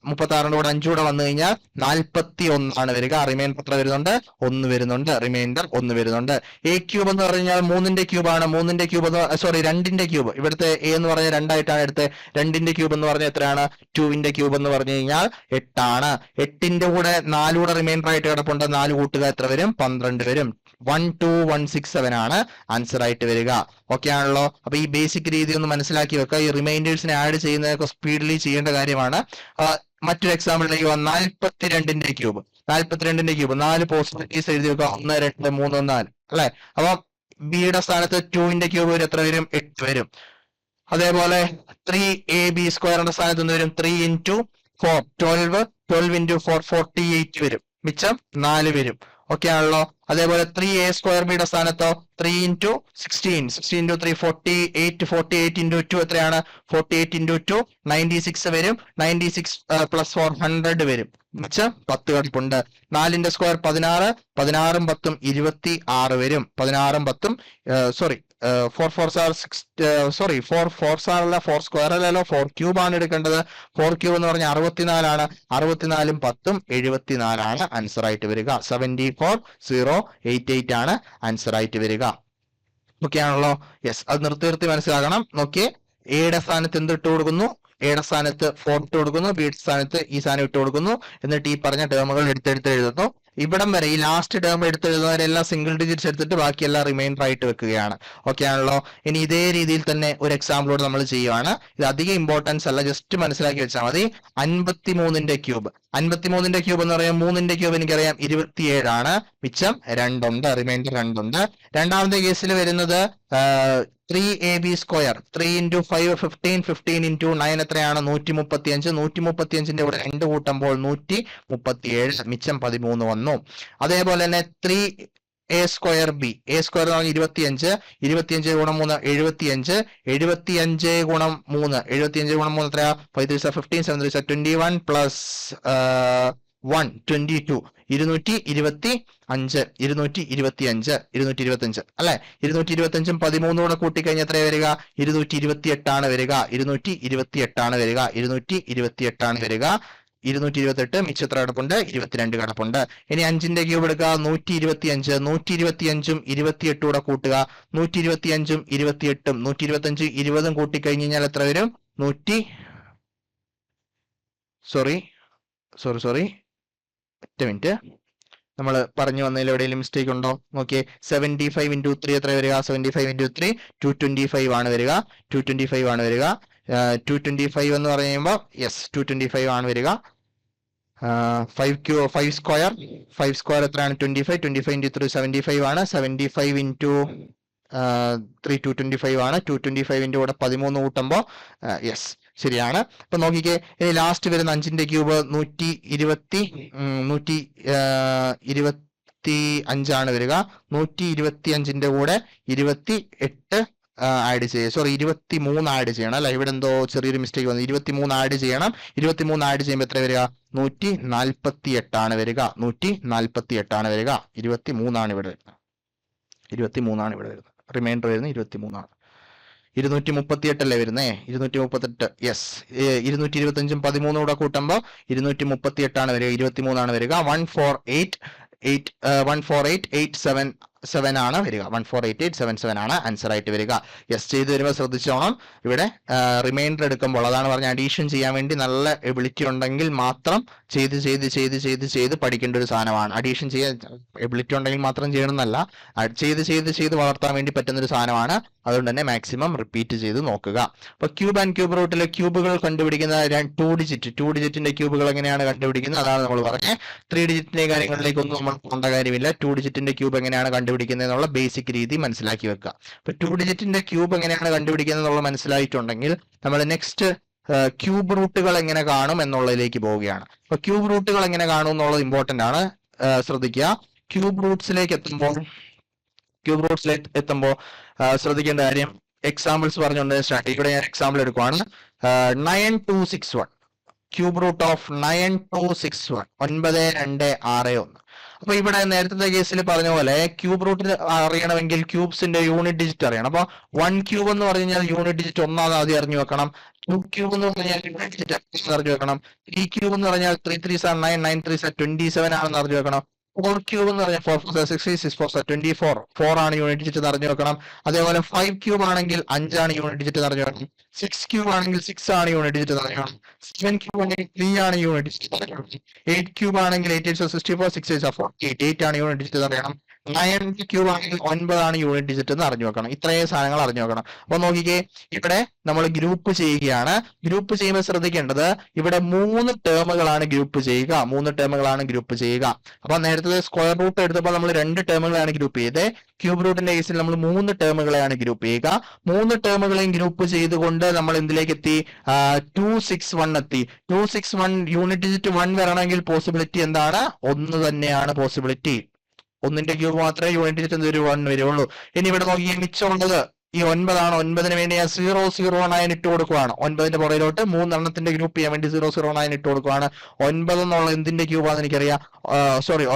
36ന്റെ കൂടെ 5 കൂടെ വന്നു കഴിഞ്ഞാൽ 41 ആണ് വരിക. റിമൈൻഡർ എത്ര വരുന്നുണ്ട്? 1 വരുന്നുണ്ട്. റിമൈൻഡർ 1 വരുന്നുണ്ട്. a ക്യൂബ് എന്ന് പറഞ്ഞാൽ 3ന്റെ ക്യൂബാണ്. 3ന്റെ ക്യൂബ് സോറി 2ന്റെ ക്യൂബ്. ഇവിടുത്തെ a എന്ന് പറഞ്ഞാൽ 2 ആയിട്ടാണ് എടുത്തത്. 2ന്റെ ക്യൂബ് എന്ന് പറഞ്ഞാൽ എത്രയാണ്? 2ന്റെ ക്യൂബ് എന്ന് പറഞ്ഞു കഴിഞ്ഞാൽ 8 ആണ്. 8ന്റെ കൂടെ 4 കൂടെ റിമൈൻഡർ ആയിട്ട് കിടപ്പുണ്ട്. 4 കൂട്ടുക എത്ര വരും? 12 വരും. 12167 ആണ് ആൻസർ ആയിട്ട് വരിക. ഓക്കെ ആണല്ലോ. അപ്പൊ ഈ ബേസിക് രീതി ഒന്ന് മനസ്സിലാക്കി വെക്കുക. ഈ റിമൈൻഡേഴ്സിനെ ആഡ് ചെയ്യുന്നതൊക്കെ സ്പീഡിലി ചെയ്യേണ്ട കാര്യമാണ്. മറ്റൊരു എക്സാമ്പിളിലേക്ക് 42ന്റെ ക്യൂബ്. 42ന്റെ ക്യൂബ് 4 പോസിബിലിറ്റീസ് എഴുതി വെക്കുക. 1 2 3 4 അല്ലെ. അപ്പൊ ബിയുടെ സ്ഥാനത്ത് 2ന്റെ ക്യൂബ് വരും. എത്ര വരും? 8 വരും. അതേപോലെ 3ab² സ്ഥാനത്ത് നിന്ന് വരും 3 into 4 12. 12 into 4 48 വരും. മിച്ചം 4 വരും. ഓക്കെ ആണല്ലോ. അതേപോലെ 3a² ബിയുടെ സ്ഥാനത്തോ 3 into 16. 16 into 3 48. 48 into 2 എത്രയാണ്? 48 into 2 96 വരും. 96 plus 4 100 വരും. മിച്ചം 10 കിടപ്പുണ്ട്. 4ന്റെ സ്ക്വയർ 16. 16ഉം 10ഉം 26 വരും. 16ഉം 10ഉം sorry 4 4s are 6 sorry 4 4s are അല്ല 4 സ്ക്വയർ അല്ലല്ലോ 4 ക്യൂബ് ആണ് എടുക്കേണ്ടത്. 4 ക്യൂബ് എന്ന് പറഞ്ഞാൽ 64 ആണ്. 64ഉം 10ഉം 74 ആണ് ആൻസർ ആയിട്ട് വരിക. 74088 ആണ് ആൻസർ ആയിട്ട് വരിക. ഓക്കെ ആണല്ലോ. യെസ്, അത് നിർത്തി മനസ്സിലാക്കണം. നോക്കിയേ, എയുടെ സ്ഥാനത്ത് എന്ത് ഇട്ട് കൊടുക്കുന്നു? എയുടെ സ്ഥാനത്ത് 4 ഇട്ട് കൊടുക്കുന്നു. ബിയുടെ സ്ഥാനത്ത് ഈ സാധനം ഇട്ട് കൊടുക്കുന്നു. എന്നിട്ട് ഈ പറഞ്ഞ ടേമുകൾ എടുത്തെടുത്ത് എഴുതുന്നു. ഇവിടം വരെ ഈ ലാസ്റ്റ് ടേം എടുത്ത് എഴുതുന്നവരെല്ലാം സിംഗിൾ ഡിജിറ്റ്സ് എടുത്തിട്ട് ബാക്കിയെല്ലാം റിമൈൻഡർ ആയിട്ട് വെക്കുകയാണ്. ഓക്കെ ആണല്ലോ. ഇനി ഇതേ രീതിയിൽ തന്നെ ഒരു എക്സാമ്പിളോട് നമ്മൾ ചെയ്യുവാണ്. ഇത് അധികം ഇമ്പോർട്ടൻസ് അല്ല, ജസ്റ്റ് മനസ്സിലാക്കി വെച്ചാൽ മതി. 53ന്റെ ക്യൂബ്. 53ന്റെ ക്യൂബ് എന്ന് പറയുമ്പോൾ 3ന്റെ ക്യൂബ് എനിക്കറിയാം 27 ആണ്. മിച്ചം 2 ഉണ്ട്. റിമൈൻഡർ 2 ഉണ്ട്. രണ്ടാമത്തെ കേസിൽ വരുന്നത് 3ab². 3 into 5 15. 15 into 9 എത്രയാണ്? 135. 135ന്റെ കൂടെ 2 കൂട്ടുമ്പോൾ 137. മിച്ചം 13 വന്നു. അതേപോലെ തന്നെ 3a² b. a² എന്ന് പറഞ്ഞാൽ 25. 25 ഗുണം 3 75. 75 ഗുണം 3 75 ഗുണം 3 എത്രയാ? 5 3s are 15. 7 3s are 21 plus 1 22. 225 അല്ലെ. 225ഉം 13 കൂടെ കൂട്ടിക്കഴിഞ്ഞാൽ എത്രയാ വരിക? 228 ആണ് വരിക. 228 ആണ് വരിക. 228 ആണ് വരിക. 228. മിച്ചം എത്ര കിടപ്പുണ്ട്? 22 കിടപ്പുണ്ട്. ഇനി 5ന്റെ ക്യൂബ് എടുക്കുക. 125. 125ഉം 28 കൂടെ കൂട്ടുക. 125ഉം 28ഉം 125 20ഉം കൂട്ടിക്കഴിഞ്ഞാൽ എത്ര വരും? സോറി ഒറ്റ മിനിറ്റ്, നമ്മൾ പറഞ്ഞു വന്നതിൽ എവിടെയെങ്കിലും മിസ്റ്റേക്ക് ഉണ്ടോ നോക്കിയേ. 75 into 3 എത്ര വരിക? 75 into 3 225 ആണ് വരിക. 225 ആണ് വരിക. 225 എന്ന് പറയുമ്പോൾ യെസ് 225 ആണ് വരിക. 5 സ്ക്വയർ എത്രയാണ്? 25. 25 into 3 75 ആണ്. 75 into 3 225 ആണ്. 225ന്റെ കൂടെ 13 കൂട്ടുമ്പോൾ യെസ് ശരിയാണ്. അപ്പൊ നോക്കിക്കേ, ഇനി ലാസ്റ്റ് വരുന്ന 5ന്റെ ക്യൂബ് 125 ആണ് വരിക. 125ന്റെ കൂടെ 28 ആഡ് ചെയ്യുക. സോറി 23 ആഡ് ചെയ്യണം അല്ലെ. ഇവിടെ എന്തോ ചെറിയൊരു മിസ്റ്റേക്ക് വന്നു. 23 ആഡ് ചെയ്യണം. 23 ആഡ് ചെയ്യുമ്പോൾ എത്ര വരിക? 148 ആണ് വരിക. 148 ആണ് വരിക. 23 ആണ് ഇവിടെ വരുന്നത്. 23 ആണ് ഇവിടെ വരുന്നത്. റിമൈൻഡർ വരുന്നത് 23 ആണ്. 238 അല്ലേ വരുന്നേ? 238. യെസ്, 225ഉം 13 കൂടെ കൂട്ടുമ്പോൾ 238 ആണ് വരിക. 23 ആണ് വരിക. 148,877 ആണ് വരിക. 148,877 ആണ് ആൻസർ ആയിട്ട് വരിക. യെസ്, ചെയ്ത് വരുമ്പോൾ ശ്രദ്ധിച്ചോണം. ഇവിടെ റിമൈൻഡർ എടുക്കുമ്പോൾ അതാണ് പറഞ്ഞ അഡീഷൻ ചെയ്യാൻ വേണ്ടി നല്ല എബിലിറ്റി ഉണ്ടെങ്കിൽ മാത്രം ചെയ്ത് പഠിക്കേണ്ട ഒരു സാധനമാണ്. അഡീഷൻ ചെയ്യാൻ എബിലിറ്റി ഉണ്ടെങ്കിൽ മാത്രം ചെയ്യണമെന്നല്ല, ചെയ്ത് വളർത്താൻ വേണ്ടി പറ്റുന്ന ഒരു സാധനമാണ്. അതുകൊണ്ട് തന്നെ മാക്സിമം റിപ്പീറ്റ് ചെയ്ത് നോക്കുക. അപ്പൊ ക്യൂബ് ആൻഡ് ക്യൂബ് റൂട്ടിലെ ക്യൂബുകൾ കണ്ടുപിടിക്കുന്ന 2 ഡിജിറ്റിന്റെ ക്യൂബുകൾ എങ്ങനെയാണ് കണ്ടുപിടിക്കുന്നത് അതാണ് നമ്മൾ പറഞ്ഞത്. 3 ഡിജിറ്റിന്റെ കാര്യങ്ങളിലേക്കൊന്നും നമ്മൾ പോകേണ്ട കാര്യമില്ല. 2 ഡിജിറ്റിന്റെ ക്യൂബ് എങ്ങനെയാണ് കണ്ടുപിടിക്കുന്നത് എന്നുള്ള ബേസിക് രീതി മനസ്സിലാക്കി വെക്കുക. അപ്പൊ 2 ഡിജിറ്റിന്റെ ക്യൂബ് എങ്ങനെയാണ് കണ്ടുപിടിക്കുന്നത് എന്നുള്ളത് മനസ്സിലായിട്ടുണ്ടെങ്കിൽ നമ്മൾ നെക്സ്റ്റ് ക്യൂബ് റൂട്ടുകൾ എങ്ങനെ കാണും എന്നുള്ളതിലേക്ക് പോവുകയാണ്. അപ്പൊ ക്യൂബ് റൂട്ടുകൾ എങ്ങനെ കാണും എന്നുള്ളത് ഇമ്പോർട്ടന്റ് ആണ്, ശ്രദ്ധിക്കുക. ക്യൂബ് റൂട്ട്സിലേക്ക് എത്തുമ്പോൾ ശ്രദ്ധിക്കേണ്ട കാര്യം, എക്സാമ്പിൾസ് പറഞ്ഞുകൊണ്ട് സ്റ്റാർട്ട്. ഇവിടെ ഞാൻ എക്സാമ്പിൾ എടുക്കുവാണ്. 9261 ക്യൂബ് റൂട്ട് ഓഫ് 9261 9261. അപ്പൊ ഇവിടെ നേരത്തെ കേസിൽ പറഞ്ഞ പോലെ ക്യൂബ് റൂട്ട് അറിയണമെങ്കിൽ ക്യൂബ്സിന്റെ യൂണിറ്റ് ഡിജിറ്റ് അറിയണം. അപ്പൊ 1 ക്യൂബ് എന്ന് പറഞ്ഞു കഴിഞ്ഞാൽ യൂണിറ്റ് ഡിജിറ്റ് ഒന്നാമത് ആദ്യം അറിഞ്ഞു വെക്കണം. 2 ക്യൂബ് എന്ന് പറഞ്ഞാൽ യൂണിറ്റ് ഡിജിറ്റ് അറിഞ്ഞു വെക്കണം. 3 ക്യൂബ് എന്ന് പറഞ്ഞാൽ 3 3s are 9, 9 3s are 27 ആണെന്ന് അറിഞ്ഞു വെക്കണം. 4 ക്യൂബ് എന്ന് പറഞ്ഞാൽ 4 4s are 60, 6 4s are 24, 4 ആണ് യൂണിറ്റ് ഡിജിറ്റ് അറിഞ്ഞു വെക്കണം. അതേപോലെ 5 ക്യൂബ് ആണെങ്കിൽ 5 ആണ് യൂണിറ്റ് ഡിജിറ്റ് അറിഞ്ഞു വെക്കണം. 6 ക്യൂബ് ആണെങ്കിൽ 6 ആണ് യൂണിറ്റ് ഡിജിറ്റ് അറിഞ്ഞു വെക്കണം. 7 ക്യൂബ് ആണെങ്കിൽ 3 ആണ് യൂണിറ്റ് ഡിജിറ്റ് അറിഞ്ഞു വെക്കണം. 8 ക്യൂബ് ആണെങ്കിൽ 8 8s are 64, 6 8s are 48, 8 ആണ് യൂണിറ്റ് ഡിജിറ്റ് അറിയണം. 9 ക്യൂബ് ആണെങ്കിൽ 9 ആണ് യൂണിറ്റ് ഡിജിറ്റ് എന്ന് അറിഞ്ഞു വെക്കണം. ഇത്രയും സാധനങ്ങൾ അറിഞ്ഞു വെക്കണം. അപ്പൊ നോക്കിക്കേ, ഇവിടെ നമ്മൾ ഗ്രൂപ്പ് ചെയ്യുകയാണ്. ഗ്രൂപ്പ് ചെയ്യുമ്പോൾ ശ്രദ്ധിക്കേണ്ടത്, ഇവിടെ 3 ടേമുകളാണ് ഗ്രൂപ്പ് ചെയ്യുക. 3 ടേമുകളാണ് ഗ്രൂപ്പ് ചെയ്യുക. അപ്പൊ നേരത്തെ സ്ക്വയർ റൂട്ട് എടുത്തപ്പോൾ നമ്മൾ 2 ടേമുകളാണ് ഗ്രൂപ്പ് ചെയ്തത്. ക്യൂബ് റൂട്ടിന്റെ കേസിൽ നമ്മൾ 3 ടേമുകളെയാണ് ഗ്രൂപ്പ് ചെയ്യുക. 3 ടേമുകളെയും ഗ്രൂപ്പ് ചെയ്തുകൊണ്ട് നമ്മൾ എന്തിലേക്ക് എത്തി? 261 എത്തി. 261 യൂണിറ്റ് ഡിജിറ്റ് 1 വരണമെങ്കിൽ പോസിബിലിറ്റി എന്താണ്? 1 തന്നെയാണ് പോസിബിലിറ്റി. 1ന്റെ ക്യൂബ് മാത്രമേ യൂണിറ്റ് ഡിജിറ്റ് എന്തൊരു 1 വരുള്ളൂ. ഇനി ഇവിടെ നോക്കിയാൽ മിച്ചമുള്ളത് ഈ 9 ആണ്. 9ന് വേണ്ടി ഞാൻ 009 ഇട്ട് കൊടുക്കുവാണ്. 9ന്റെ പുറയിലോട്ട് 3 എണ്ണത്തിന്റെ ഗ്രൂപ്പ് ചെയ്യാൻ വേണ്ടി 009 ഇട്ട് കൊടുക്കുവാണ്. 9 എന്നുള്ള എന്തിന്റെ ക്യൂബാന്ന് എനിക്കറിയാം.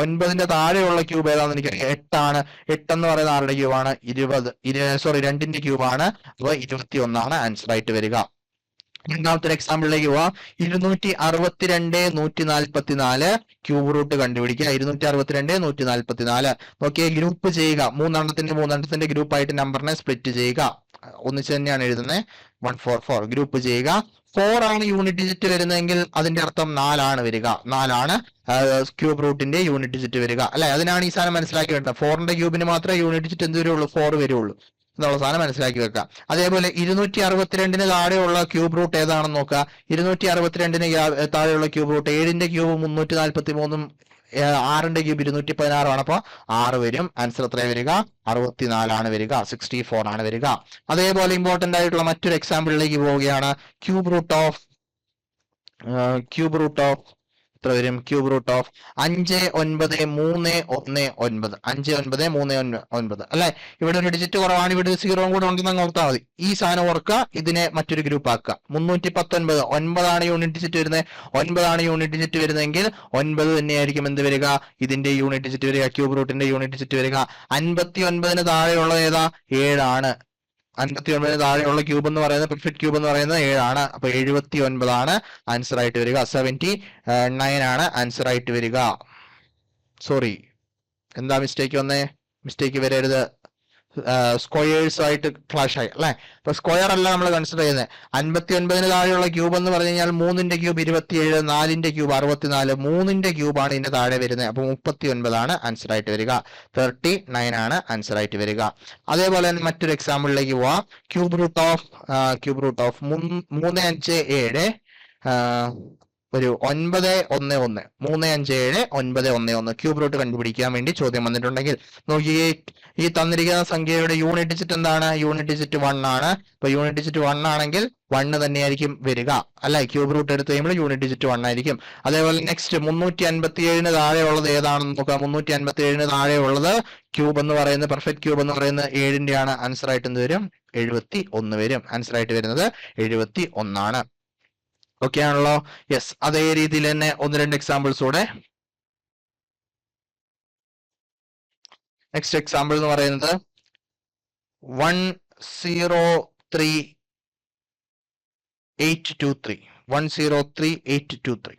9ന്റെ താഴെയുള്ള ക്യൂബ് ഏതാണെന്ന് എനിക്കറിയാം. 8 ആണ്. 8 എന്ന് പറയുന്ന ആരുടെ ക്യൂബാണ്? 2ന്റെ ക്യൂബാണ്. അപ്പൊ 21 ആണ് ആൻസർ ആയിട്ട് വരിക. രണ്ടാമത്തെ എക്സാമ്പിളിലേക്ക് പോവാം. 262 144 ക്യൂബ് റൂട്ട് കണ്ടുപിടിക്കുക. 262 144 നോക്കിയേ, ഗ്രൂപ്പ് ചെയ്യുക. 3 എണ്ണത്തിന്റെ ഗ്രൂപ്പ് ആയിട്ട് നമ്പറിനെ സ്പ്ലിറ്റ് ചെയ്യുക. ഒന്നിച്ച് തന്നെയാണ് എഴുതുന്നത്. 144 ഗ്രൂപ്പ് ചെയ്യുക. 4 ആണ് യൂണിറ്റ് ഡിജിറ്റ് വരുന്നതെങ്കിൽ അതിന്റെ അർത്ഥം 4 ആണ് വരിക. 4 ആണ് ക്യൂബ് റൂട്ടിന്റെ യൂണിറ്റ് ഡിജിറ്റ് വരിക, അല്ലെ? അതിനാണ് ഈ സാധനം മനസ്സിലാക്കി വെക്കുക. 4ന്റെ ക്യൂബിന് മാത്രമേ യൂണിറ്റ് ഡിജിറ്റ് എന്ത് വരുള്ളൂ? 4 വരുള്ളൂ എന്നുള്ള സാധനം മനസ്സിലാക്കി വെക്കാം. അതേപോലെ 262ന് താഴെയുള്ള ക്യൂബ് റൂട്ട് ഏതാണെന്ന് നോക്കുക. 262ന് താഴെയുള്ള ക്യൂബ് റൂട്ട് 7ന്റെ ക്യൂബ് 343, 6ന്റെ ക്യൂബ് 216 ആണ്. അപ്പൊ 6 വരും. ആൻസർ എത്ര വരിക? 64 ആണ് വരിക. 64 ആണ് വരിക. അതേപോലെ ഇമ്പോർട്ടന്റ് ആയിട്ടുള്ള മറ്റൊരു എക്സാമ്പിളിലേക്ക് പോവുകയാണ്. ക്യൂബ് റൂട്ട് ഓഫ് എത്ര വരും? ക്യൂബ് റൂട്ട് ഓഫ് 59319 59319 അല്ലെ? ഇവിടെ ഒരു ഡിജിറ്റ് കുറവാണ്, ഇവിടെ 0 കൂടെ ഉണ്ടെന്ന് ഓർത്താൽ മതി. ഈ സാധനം ഓർക്കുക, ഇതിനെ മറ്റൊരു ഗ്രൂപ്പ് ആക്കുക. 319 9 ആണ് യൂണിറ്റ് ഡിജിറ്റ് വരുന്നത്. 9 ആണ് യൂണിറ്റ് ഡിജിറ്റ് വരുന്നതെങ്കിൽ 9 തന്നെയായിരിക്കും എന്ത് വരിക? ഇതിന്റെ യൂണിറ്റ് ഡിജിറ്റ് വരിക, ക്യൂബ് റൂട്ടിന്റെ യൂണിറ്റ് ഡിജിറ്റ് വരിക. 59ന് താഴെയുള്ളത് ഏതാ? 7 ആണ്. 59ന് താഴെയുള്ള ക്യൂബ് എന്ന് പറയുന്നത്, പെർഫെക്റ്റ് ക്യൂബ് എന്ന് പറയുന്നത് 7 ആണ്. അപ്പൊ 79 ആണ് ആൻസർ ആയിട്ട് വരിക. 79 ആണ് ആൻസർ ആയിട്ട് വരിക. സോറി, എന്താ മിസ്റ്റേക്ക് വന്നേ? മിസ്റ്റേക്ക് വരരുത്. സ്ക്വയേഴ്സ് ആയിട്ട് ഫ്ലാഷ് ആയി അല്ലെ? അപ്പൊ സ്ക്വയർ അല്ല നമ്മൾ കൺസിഡർ ചെയ്യുന്നത്. 59ന് താഴെയുള്ള ക്യൂബ് എന്ന് പറഞ്ഞു കഴിഞ്ഞാൽ 3ന്റെ ക്യൂബ് 27, 4ന്റെ ക്യൂബ് 64, 3ന്റെ ക്യൂബ് ആണ് ഇതിന്റെ താഴെ വരുന്നത്. അപ്പൊ 39 ആണ് ആൻസർ ആയിട്ട് വരിക. 39 ആണ് ആൻസർ ആയിട്ട് വരിക. അതേപോലെ തന്നെ മറ്റൊരു എക്സാമ്പിളിലേക്ക് പോവാം. ക്യൂബ് റൂട്ട് ഓഫ് 357 ഒരു 911 357 911 ക്യൂബ് റൂട്ട് കണ്ടുപിടിക്കാൻ വേണ്ടി ചോദ്യം വന്നിട്ടുണ്ടെങ്കിൽ നോക്കിയേ, ഈ തന്നിരിക്കുന്ന സംഖ്യയുടെ യൂണിറ്റ് ഡിജിറ്റ് എന്താണ്? യൂണിറ്റ് ഡിജിറ്റ് 1 ആണ്. ഇപ്പൊ യൂണിറ്റ് ഡിജിറ്റ് 1 ആണെങ്കിൽ 1 തന്നെയായിരിക്കും വരിക, അല്ലെ? ക്യൂബ് റൂട്ട് എടുത്ത് കഴിയുമ്പോൾ യൂണിറ്റ് ഡിജിറ്റ് 1 ആയിരിക്കും. അതേപോലെ നെക്സ്റ്റ് 357ന് താഴെയുള്ളത് ഏതാണെന്ന് നോക്കാം. 357ന് താഴെയുള്ളത് ക്യൂബ് എന്ന് പറയുന്നത്, പെർഫെക്റ്റ് ക്യൂബ് എന്ന് പറയുന്നത് 7ന്റെ ആണ്. ആൻസർ ആയിട്ട് എന്ത് വരും? 71 വരും. ആൻസർ ആയിട്ട് വരുന്നത് 71 ആണ്. ഓക്കെ ആണല്ലോ? യെസ്. അതേ രീതിയിൽ തന്നെ 1-2 എക്സാമ്പിൾസ് കൂടെ. നെക്സ്റ്റ് എക്സാമ്പിൾ എന്ന് പറയുന്നത് 103823 103823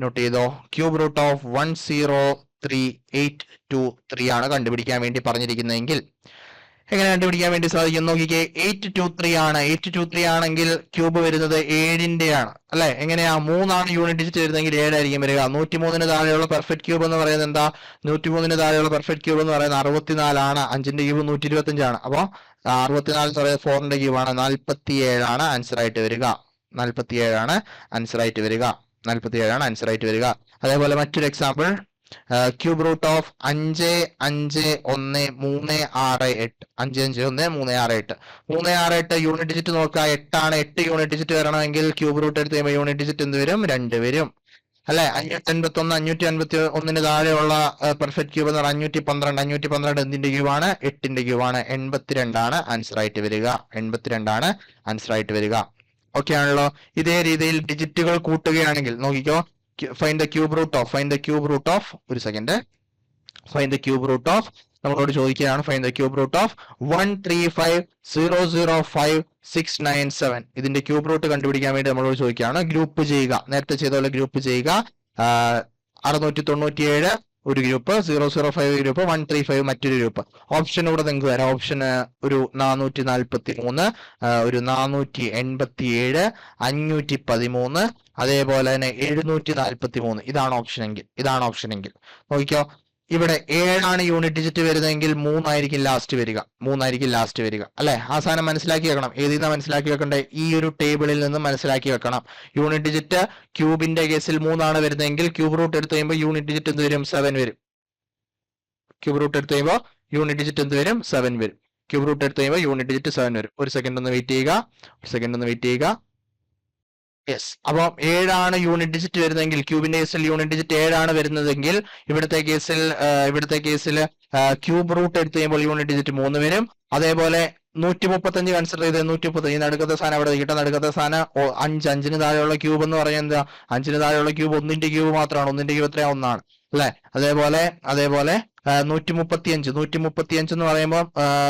നോട്ട് ചെയ്തോ. ക്യൂബ് റൂട്ട് ഓഫ് 103823 ആണ് കണ്ടുപിടിക്കാൻ വേണ്ടി പറഞ്ഞിരിക്കുന്നതെങ്കിൽ എങ്ങനെ കണ്ടുപിടിക്കാൻ വേണ്ടി സാധിക്കും? നോക്കിക്കേ, 823 ആണ്. 823 ആണെങ്കിൽ ക്യൂബ് വരുന്നത് 7ന്റെ ആണ്, അല്ലെ? എങ്ങനെയാ? 3 ആണ് യൂണിറ്റ് ഡിജിറ്റ് വരുന്നതെങ്കിൽ 7 ആയിരിക്കും വരിക. 103ന് താഴെയുള്ള പെർഫെക്റ്റ് ക്യൂബ് എന്ന് പറയുന്നത് എന്താ? 103ന് താഴെയുള്ള പെർഫെക്റ്റ് ക്യൂബ് എന്ന് പറയുന്നത് 64 ആണ്. 5ന്റെ ക്യൂബ് 125 ആണ്. അപ്പൊ 64 എന്ന് പറയുന്നത് 4ന്റെ ക്യൂബ് ആണ്. 47 ആണ് ആൻസർ ആയിട്ട് വരിക. 47 ആണ് ആൻസർ ആയിട്ട് വരിക. 47 ആണ് ആൻസർ ആയിട്ട് വരിക. അതേപോലെ മറ്റൊരു example cube root of 5 5 1 3 6 8 5 5 1 3 6 8 3 6 8 unit digit നോക്കുക 8 ആണ്. 8 യൂണിറ്റ് ഡിജിറ്റ് വരണമെങ്കിൽ ക്യൂബ് റൂട്ട് എടുത്ത് കഴിയുമ്പോൾ യൂണിറ്റ് ഡിജിറ്റ് എന്ത് വരും? 2 വരും അല്ലെ. 581 551 താഴെയുള്ള പെർഫെക്റ്റ് ക്യൂബ് എന്ന് പറഞ്ഞാൽ 512 എന്തിന്റെ ക്യൂബാണ്? 8ന്റെ ക്യൂബാണ്. 82 ആണ് ആൻസർ ആയിട്ട് വരിക. 82 ആണ് ആൻസർ ആയിട്ട് വരിക. ഓക്കെ ആണല്ലോ. ഇതേ രീതിയിൽ ഡിജിറ്റുകൾ കൂട്ടുകയാണെങ്കിൽ നോക്കിക്കോ, find the cube root of ഒരു second. Find the cube root of നമ്മളോട് ചോദിക്കുകയാണ്. Find the cube root of 135,005,697. ഇതിന്റെ ക്യൂബ് റൂട്ട് കണ്ടുപിടിക്കാൻ വേണ്ടി നമ്മളോട് ചോദിക്കുകയാണ്. ഗ്രൂപ്പ് ചെയ്യുക, നേരത്തെ ചെയ്ത പോലെ ഗ്രൂപ്പ് ചെയ്യുക. 697 ഒരു ഗ്രൂപ്പ്, 005 ഗ്രൂപ്പ്, 135 മറ്റൊരു ഗ്രൂപ്പ്. ഓപ്ഷൻ ഇവിടെ നിങ്ങൾക്ക് തരാം. ഓപ്ഷൻ ഒരു 443, ഒരു 487, 513, അതേപോലെ തന്നെ 743. ഇതാണ് ഓപ്ഷൻ എങ്കിൽ നോക്കിക്കോ. ഇവിടെ 7 ആണ് യൂണിറ്റ് ഡിജിറ്റ് വരുന്നതെങ്കിൽ 3 ആയിരിക്കും ലാസ്റ്റ് വരിക അല്ലെ. ആ സാധനം മനസ്സിലാക്കി വെക്കണം. ഏതിനാ മനസ്സിലാക്കി വെക്കണ്ടേ? ഈ ഒരു ടേബിളിൽ നിന്ന് മനസ്സിലാക്കി വെക്കണം. യൂണിറ്റ് ഡിജിറ്റ് ക്യൂബിന്റെ കേസിൽ 3 ആണ് വരുന്നതെങ്കിൽ ക്യൂബ് റൂട്ട് എടുത്ത് കഴിയുമ്പോൾ യൂണിറ്റ് ഡിജിറ്റ് എന്ത് വരും? 7 വരും. ക്യൂബ് റൂട്ട് എടുത്ത് കഴിയുമ്പോൾ യൂണിറ്റ് ഡിജിറ്റ് എന്ത് വരും? 7 വരും. ക്യൂബ് റൂട്ട് എടുത്ത് കഴിയുമ്പോൾ യൂണിറ്റ് ഡിജിറ്റ് 7 വരും. ഒരു സെക്കൻഡ് ഒന്ന് വെയിറ്റ് ചെയ്യുക. യെസ്. അപ്പം 7 ആണ് യൂണിറ്റ് ഡിജിറ്റ് വരുന്നതെങ്കിൽ, ക്യൂബിന്റെ കേസിൽ യൂണിറ്റ് ഡിജിറ്റ് 7 ആണ് വരുന്നതെങ്കിൽ ഇവിടുത്തെ കേസിൽ ക്യൂബ് റൂട്ട് എടുത്ത് കഴിയുമ്പോൾ യൂണിറ്റ് ഡിജിറ്റ് 3 വരും. അതേപോലെ 135 കൺസിഡർ ചെയ്ത് 135 നടുക്കത്തെ സാധനം അവിടെ കിട്ടും. നടുക്കത്തെ സാധനം 5 5ന് താഴെയുള്ള ക്യൂബ് എന്ന് പറയുന്നത് എന്താ? 5ന് താഴെയുള്ള ക്യൂബ് 1ന്റെ ക്യൂബ് മാത്രമാണ്. 1ന്റെ ക്യൂബ് എത്രയാ? 1 ആണ് അല്ലെ. അതേപോലെ 135 എന്ന് പറയുമ്പോൾ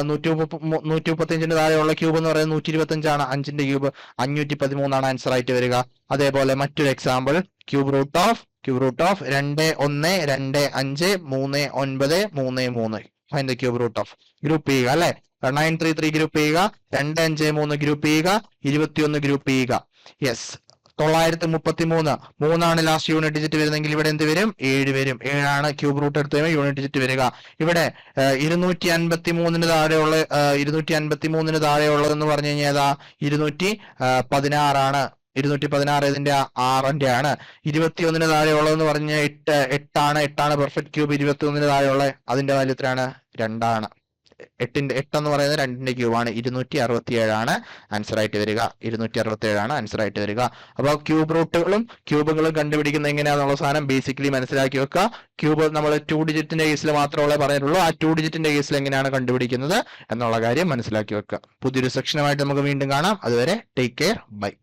135ന് താഴെയുള്ള ക്യൂബ് എന്ന് പറയുന്നത് 125 ആണ്. 5ന്റെ ക്യൂബ് 513 ആണ് ആൻസർ ആയിട്ട് വരിക. അതേപോലെ മറ്റൊരു example, cube root of 2 1 2 5 3 9 3 3. Find the cube root of. Group ചെയ്യുക അല്ലെ. 933 ഗ്രൂപ്പ് ചെയ്യുക, 253 ഗ്രൂപ്പ് ചെയ്യുക, 21 ഗ്രൂപ്പ് ചെയ്യുക. യെസ്. 933 3ആണ് ലാസ്റ്റ് യൂണിറ്റ് ഡിജിറ്റ് വരുന്നെങ്കിൽ ഇവിടെ എന്ത് വരും? 7 വരും. 7 ആണ് ക്യൂബ് റൂട്ട് എടുത്ത് കഴിയുമ്പോൾ യൂണിറ്റ് ഡിജിറ്റ് വരിക. ഇവിടെ 253 താഴെയുള്ളതെന്ന് പറഞ്ഞു കഴിഞ്ഞാൽ ഏതാ? 216 ആണ്. 216 ഇതിന്റെ 6ന്റെ ആണ്. 21 താഴെയുള്ളതെന്ന് പറഞ്ഞാൽ 8 ആണ് പെർഫെക്റ്റ് ക്യൂബ്. 21 താഴെയുള്ള അതിന്റെ വാല്യൂ എത്രയാണ്? 2 ആണ്. 8 എന്ന് പറയുന്നത് 2ന്റെ ക്യൂബാണ്. 267 ആണ് ആൻസർ ആയിട്ട് വരിക. 267 ആണ് ആൻസർ ആയിട്ട് വരിക. അപ്പോൾ ക്യൂബ് റൂട്ടുകളും ക്യൂബുകളും കണ്ടുപിടിക്കുന്നത് എങ്ങനെയാണെന്നുള്ള സാധനം ബേസിക്കലി മനസ്സിലാക്കി വെക്കുക. ക്യൂബ് നമ്മൾ 2 ഡിജിറ്റിന്റെ കേസിൽ മാത്രമേ പറഞ്ഞിട്ടുള്ളൂ. ആ 2 ഡിജിറ്റിന്റെ കേസിൽ എങ്ങനെയാണ് കണ്ടുപിടിക്കുന്നത് എന്നുള്ള കാര്യം മനസ്സിലാക്കി വെക്കുക. പുതിയൊരു സെക്ഷനുമായിട്ട് നമുക്ക് വീണ്ടും കാണാം. അതുവരെ ടേക്ക് കെയർ. ബൈ.